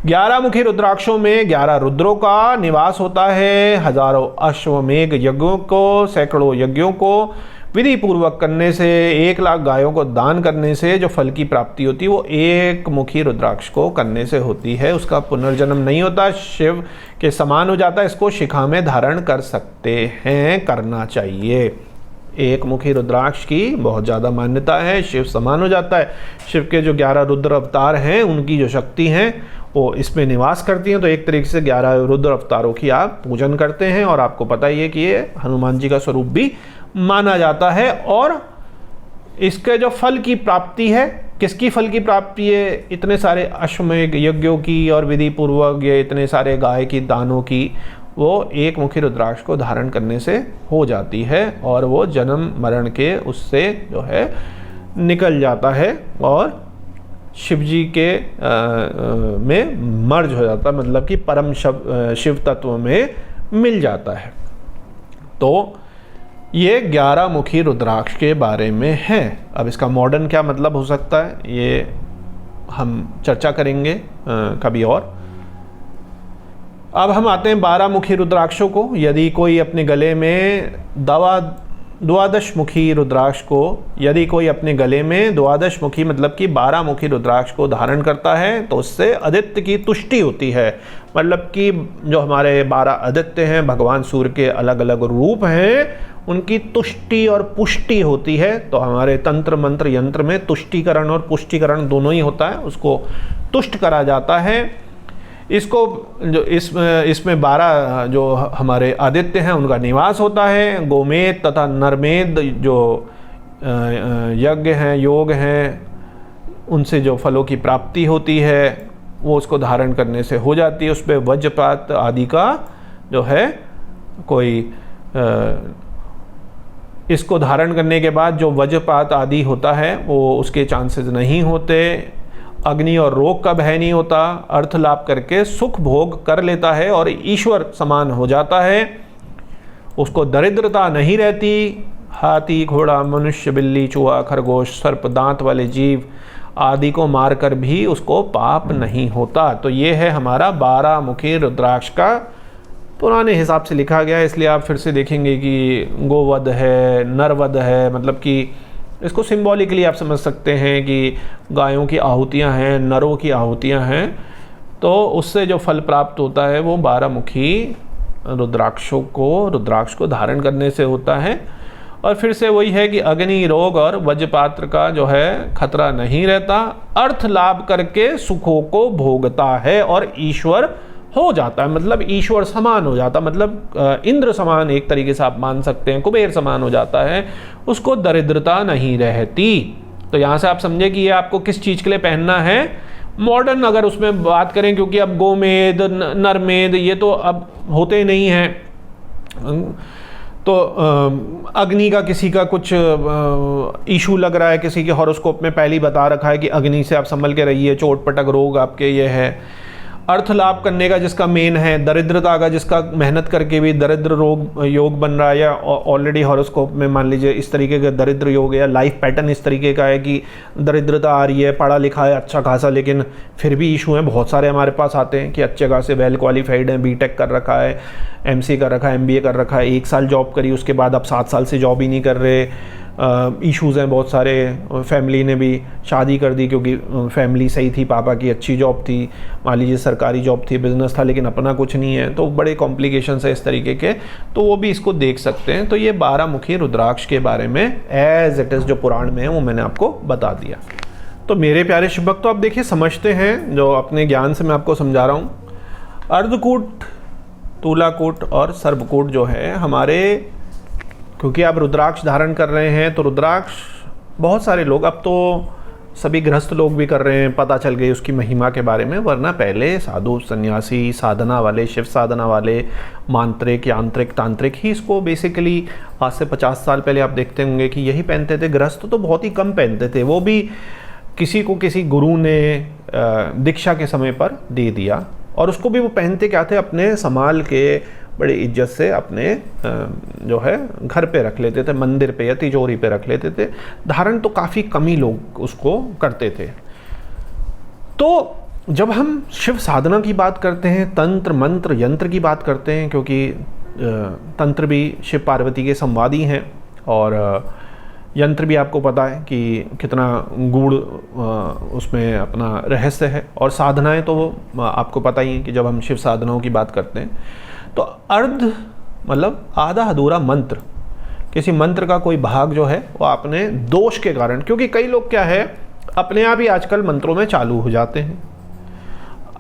11 मुखी रुद्राक्षों में 11 रुद्रों का निवास होता है। हजारों अश्वमेघ यज्ञों को, सैकड़ों यज्ञों को विधि पूर्वक करने से, 1 लाख गायों को दान करने से जो फल की प्राप्ति होती है वो 1 मुखी रुद्राक्ष को करने से होती है। उसका पुनर्जन्म नहीं होता, शिव के समान हो जाता है। इसको शिखा में धारण कर सकते हैं, करना चाहिए। 1 मुखी रुद्राक्ष की बहुत ज़्यादा मान्यता है, शिव समान हो जाता है। शिव के जो 11 रुद्र अवतार हैं उनकी जो शक्ति हैं वो इसमें निवास करती हैं। तो एक तरीके से 11 रुद्र अवतारों की आप पूजन करते हैं। और आपको पता ही है कि ये हनुमान जी का स्वरूप भी माना जाता है। और इसके जो फल की प्राप्ति है, किसकी फल की प्राप्ति है, इतने सारे अश्वमेघ यज्ञों की और विधि पूर्वक ये इतने सारे गाय की दानों की, वो 1 मुखी रुद्राक्ष को धारण करने से हो जाती है। और वो जन्म मरण के उससे जो है निकल जाता है और शिवजी के में मर्ज हो जाता है, मतलब कि परम शिव तत्व में मिल जाता है। तो ये 11 मुखी रुद्राक्ष के बारे में है। अब इसका मॉडर्न क्या मतलब हो सकता है ये हम चर्चा करेंगे कभी और। अब हम आते हैं 12 मुखी रुद्राक्षों को। यदि कोई अपने गले में द्वादश मुखी रुद्राक्ष को, यदि कोई अपने गले में द्वादश मुखी मतलब कि 12 मुखी रुद्राक्ष को धारण करता है तो उससे आदित्य की तुष्टि होती है। मतलब कि जो हमारे 12 आदित्य हैं, भगवान सूर्य के अलग अलग रूप हैं, उनकी तुष्टि और पुष्टि होती है। तो हमारे तंत्र मंत्र यंत्र में तुष्टिकरण और पुष्टिकरण दोनों ही होता है, उसको तुष्ट करा जाता है। इसको जो इसमें 12 जो हमारे आदित्य हैं उनका निवास होता है। गोमेद तथा नरमेद जो यज्ञ हैं, योग हैं, उनसे जो फलों की प्राप्ति होती है वो उसको धारण करने से हो जाती है। उस पर वज्रपात आदि का जो है कोई इसको धारण करने के बाद जो वज्रपात आदि होता है वो उसके चांसेस नहीं होते। अग्नि और रोग का भय नहीं होता। अर्थ लाभ करके सुख भोग कर लेता है और ईश्वर समान हो जाता है। उसको दरिद्रता नहीं रहती। हाथी, घोड़ा, मनुष्य, बिल्ली, चूहा, खरगोश, सर्प, दांत वाले जीव आदि को मारकर भी उसको पाप नहीं होता। तो ये है हमारा 12 मुखी रुद्राक्ष का पुराने हिसाब से लिखा गया है। इसलिए आप फिर से देखेंगे कि गोवध है, नरवध है, मतलब कि इसको सिंबॉलिकली आप समझ सकते हैं कि गायों की आहुतियां हैं, नरों की आहुतियां हैं, तो उससे जो फल प्राप्त होता है वो 12 मुखी रुद्राक्ष को धारण करने से होता है। और फिर से वही है कि अग्नि, रोग और वज्रपात का जो है खतरा नहीं रहता। अर्थ लाभ करके सुखों को भोगता है और ईश्वर हो जाता है, मतलब ईश्वर समान हो जाता, मतलब इंद्र समान एक तरीके से आप मान सकते हैं, कुबेर समान हो जाता है, उसको दरिद्रता नहीं रहती। तो यहाँ से आप समझे कि ये आपको किस चीज़ के लिए पहनना है। मॉडर्न अगर उसमें बात करें, क्योंकि अब गोमेद, नरमेद ये तो अब होते नहीं हैं। तो अग्नि का किसी का कुछ इशू लग रहा है, किसी के हॉरोस्कोप में पहले ही बता रखा है कि अग्नि से आप संभल के रहिए, चोट पटक रोग आपके ये है। अर्थ लाभ करने का जिसका मेन है, दरिद्रता का जिसका मेहनत करके भी दरिद्र रोग योग बन रहा है, या ऑलरेडी हॉरोस्कोप में मान लीजिए इस तरीके का दरिद्र योग है, या लाइफ पैटर्न इस तरीके का है कि दरिद्रता आ रही है, पढ़ा लिखा है अच्छा खासा, लेकिन फिर भी इशू हैं। बहुत सारे हमारे पास आते हैं कि अच्छे खासे वेल क्वालिफाइड हैं, बीटेक कर रखा है, एमसी कर रखा है, एमबीए कर रखा है, 1 साल जॉब करी, उसके बाद अब 7 साल से जॉब ही नहीं कर रहे। इश्यूज़ हैं बहुत सारे। फैमिली ने भी शादी कर दी क्योंकि फैमिली सही थी, पापा की अच्छी जॉब थी, मान लीजिए सरकारी जॉब थी, बिजनेस था, लेकिन अपना कुछ नहीं है, तो बड़े कॉम्प्लिकेशंस है इस तरीके के, तो वो भी इसको देख सकते हैं। तो ये 12 मुखी रुद्राक्ष के बारे में एज इट इज़ जो पुराण में है वो मैंने आपको बता दिया। तो मेरे प्यारे शिव भक्त, तो आप देखिए समझते हैं, जो अपने ज्ञान से मैं आपको समझा रहा हूँ। अर्धकूट, तुलाकूट और सर्पकूट जो है हमारे, क्योंकि आप रुद्राक्ष धारण कर रहे हैं तो रुद्राक्ष बहुत सारे लोग, अब तो सभी गृहस्थ लोग भी कर रहे हैं, पता चल गई उसकी महिमा के बारे में, वरना पहले साधु सन्यासी, साधना वाले, शिव साधना वाले, मांत्रिक, यांत्रिक, तांत्रिक ही इसको बेसिकली आज से 50 साल पहले आप देखते होंगे कि यही पहनते थे। गृहस्थ तो बहुत ही कम पहनते थे, वो भी किसी को किसी गुरु ने दीक्षा के समय पर दे दिया, और उसको भी वो पहनते क्या थे, अपने संभाल के बड़ी इज्जत से अपने जो है घर पे रख लेते थे, मंदिर पे या तिजोरी पे रख लेते थे। धारण तो काफ़ी कम ही लोग उसको करते थे। तो जब हम शिव साधना की बात करते हैं, तंत्र मंत्र यंत्र की बात करते हैं, क्योंकि तंत्र भी शिव पार्वती के संवादी हैं, और यंत्र भी आपको पता है कि कितना गूढ़ उसमें अपना रहस्य है, और साधनाएं तो आपको पता ही है कि जब हम शिव साधनाओं की बात करते हैं तो अर्ध मतलब आधा अधूरा मंत्र, किसी मंत्र का कोई भाग जो है वो अपने दोष के कारण, क्योंकि कई लोग क्या है अपने आप ही आजकल मंत्रों में चालू हो जाते हैं।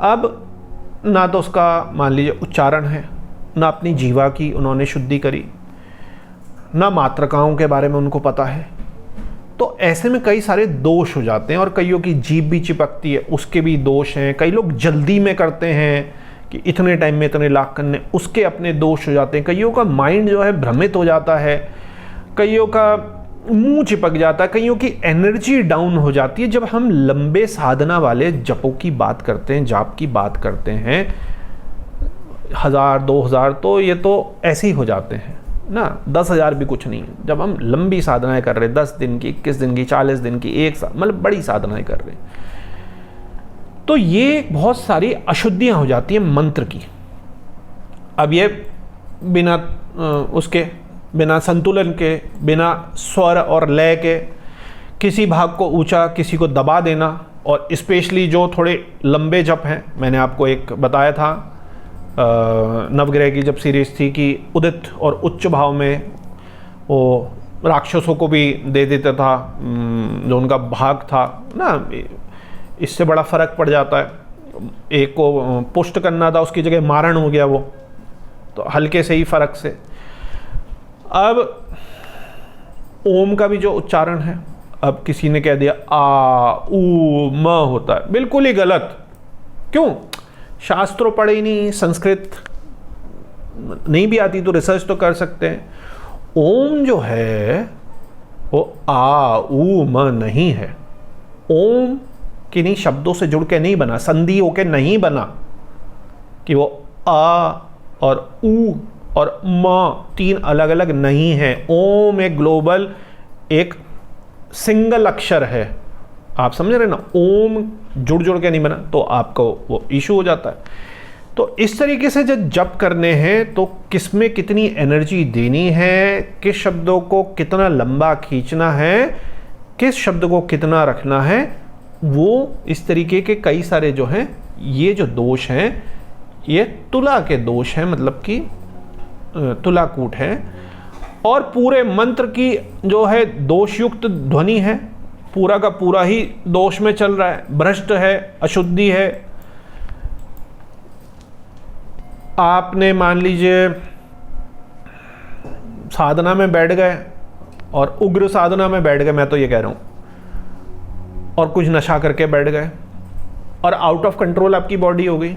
अब ना तो उसका मान लीजिए उच्चारण है, ना अपनी जीवा की उन्होंने शुद्धि करी, ना मात्रकाओं के बारे में उनको पता है, तो ऐसे में कई सारे दोष हो जाते हैं। और कईयों की जीभ भी चिपकती है, उसके भी दोष हैं। कई लोग जल्दी में करते हैं कि इतने टाइम में इतने लाख करने, उसके अपने दोष हो जाते हैं। कईयों का माइंड जो है भ्रमित हो जाता है, कईयों का मुंह चिपक जाता है, कईयों की एनर्जी डाउन हो जाती है। जब हम लंबे साधना वाले जपों की बात करते हैं, जाप की बात करते हैं, 1000 2000 तो ये तो ऐसे ही हो जाते हैं ना, 10,000 भी कुछ नहीं। जब हम लंबी साधनाएं कर रहे हैं, 10 दिन की, 21 दिन की, 40 दिन की, 1 साल, मतलब बड़ी साधनाएं कर रहे हैं, तो ये बहुत सारी अशुद्धियां हो जाती हैं मंत्र की। अब ये बिना उसके, बिना संतुलन के, बिना स्वर और लय के किसी भाग को ऊंचा किसी को दबा देना, और स्पेशली जो थोड़े लंबे जप हैं, मैंने आपको एक बताया था नवग्रह की जब सीरीज थी कि उदित और उच्च भाव में वो राक्षसों को भी दे देता था, जो उनका भाग था ना, इससे बड़ा फर्क पड़ जाता है। एक को पुष्ट करना था, उसकी जगह मारण हो गया वो, तो हल्के से ही फर्क से। अब ओम का भी जो उच्चारण है, अब किसी ने कह दिया आ ऊ म होता है, बिल्कुल ही गलत। क्यों? शास्त्रों पढ़े ही नहीं, संस्कृत नहीं भी आती तो रिसर्च तो कर सकते हैं। ओम जो है वो आ ऊ म नहीं है। ओम किन्हीं शब्दों से जुड़ के नहीं बना, संधि होके नहीं बना कि वो आ और ऊ और म तीन अलग अलग नहीं है। ओम एक ग्लोबल, एक सिंगल अक्षर है, आप समझ रहे ना। ओम जुड़ जुड़ के नहीं बना, तो आपको वो इशू हो जाता है। तो इस तरीके से जब जप करने हैं तो किस में कितनी एनर्जी देनी है, किस शब्दों को कितना लंबा खींचना है, किस शब्द को कितना रखना है, वो इस तरीके के कई सारे जो हैं, ये जो दोष हैं ये तुला के दोष हैं, मतलब कि तुलाकूट है। और पूरे मंत्र की जो है दोषयुक्त ध्वनि है, पूरा का पूरा ही दोष में चल रहा है, भ्रष्ट है, अशुद्धि है। आपने मान लीजिए साधना में बैठ गए और उग्र साधना में बैठ गए, मैं तो ये कह रहा हूं, और कुछ नशा करके बैठ गए और आउट ऑफ कंट्रोल आपकी बॉडी हो गई।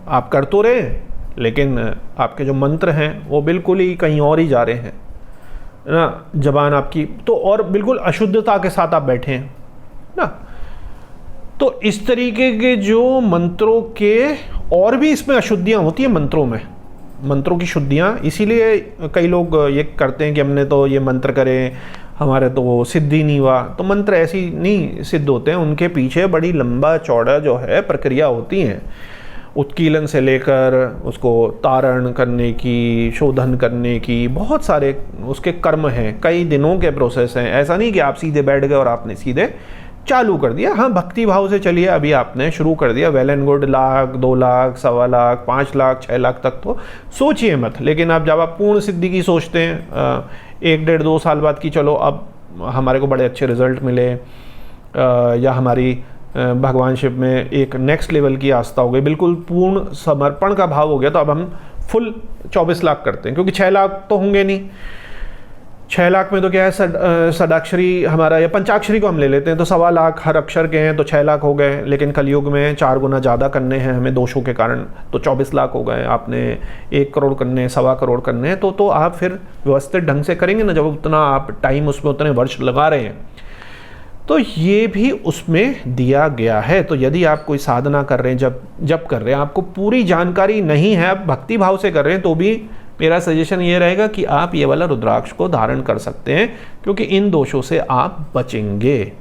आप कर तो रहे लेकिन आपके जो मंत्र हैं वो बिल्कुल ही कहीं और ही जा रहे हैं ना, जबान आपकी तो, और बिल्कुल अशुद्धता के साथ आप बैठे हैं ना। तो इस तरीके के जो मंत्रों के, और भी इसमें अशुद्धियां होती हैं मंत्रों में, मंत्रों की शुद्धियां। इसीलिए कई लोग ये करते हैं कि हमने तो ये मंत्र करे, हमारे तो सिद्धि नहीं हुआ। तो मंत्र ऐसे ही नहीं सिद्ध होते हैं, उनके पीछे बड़ी लंबा चौड़ा जो है प्रक्रिया होती हैं। उत्कीलन से लेकर उसको तारण करने की, शोधन करने की, बहुत सारे उसके कर्म हैं, कई दिनों के प्रोसेस हैं। ऐसा नहीं कि आप सीधे बैठ गए और आपने सीधे चालू कर दिया। हाँ, भक्ति भाव से चलिए, अभी आपने शुरू कर दिया, well and good. 1 lakh, 2 lakh, 1.25 lakh, 5 lakh, 6 lakh तक तो सोचिए मत। लेकिन आप जब आप पूर्ण सिद्धि की सोचते हैं 1, 1.5, 2 साल बाद की, चलो अब हमारे को बड़े अच्छे रिजल्ट मिले, या हमारी भगवान शिव में एक नेक्स्ट लेवल की आस्था हो गई, बिल्कुल पूर्ण समर्पण का भाव हो गया, तो अब हम फुल 24 लाख करते हैं, क्योंकि 6 लाख तो होंगे नहीं। 6 लाख में तो क्या है, षडाक्षरी हमारा या पंचाक्षरी को हम ले लेते हैं तो 1.25 लाख हर अक्षर के हैं, तो 6 लाख हो गए। लेकिन कलयुग में 4 गुना ज़्यादा करने हैं हमें दोषों के कारण, तो 24 लाख हो गए। आपने 1 करोड़ करने, 1.25 करोड़ करने हैं, तो आप फिर व्यवस्थित ढंग से करेंगे ना, जब उतना आप टाइम उसमें उतने वर्ष लगा रहे हैं। तो ये भी उसमें दिया गया है। तो यदि आप कोई साधना कर रहे हैं, जब कर रहे हैं, आपको पूरी जानकारी नहीं है, आप भक्ति भाव से कर रहे हैं, तो भी मेरा सजेशन ये रहेगा कि आप ये वाला रुद्राक्ष को धारण कर सकते हैं, क्योंकि इन दोषों से आप बचेंगे।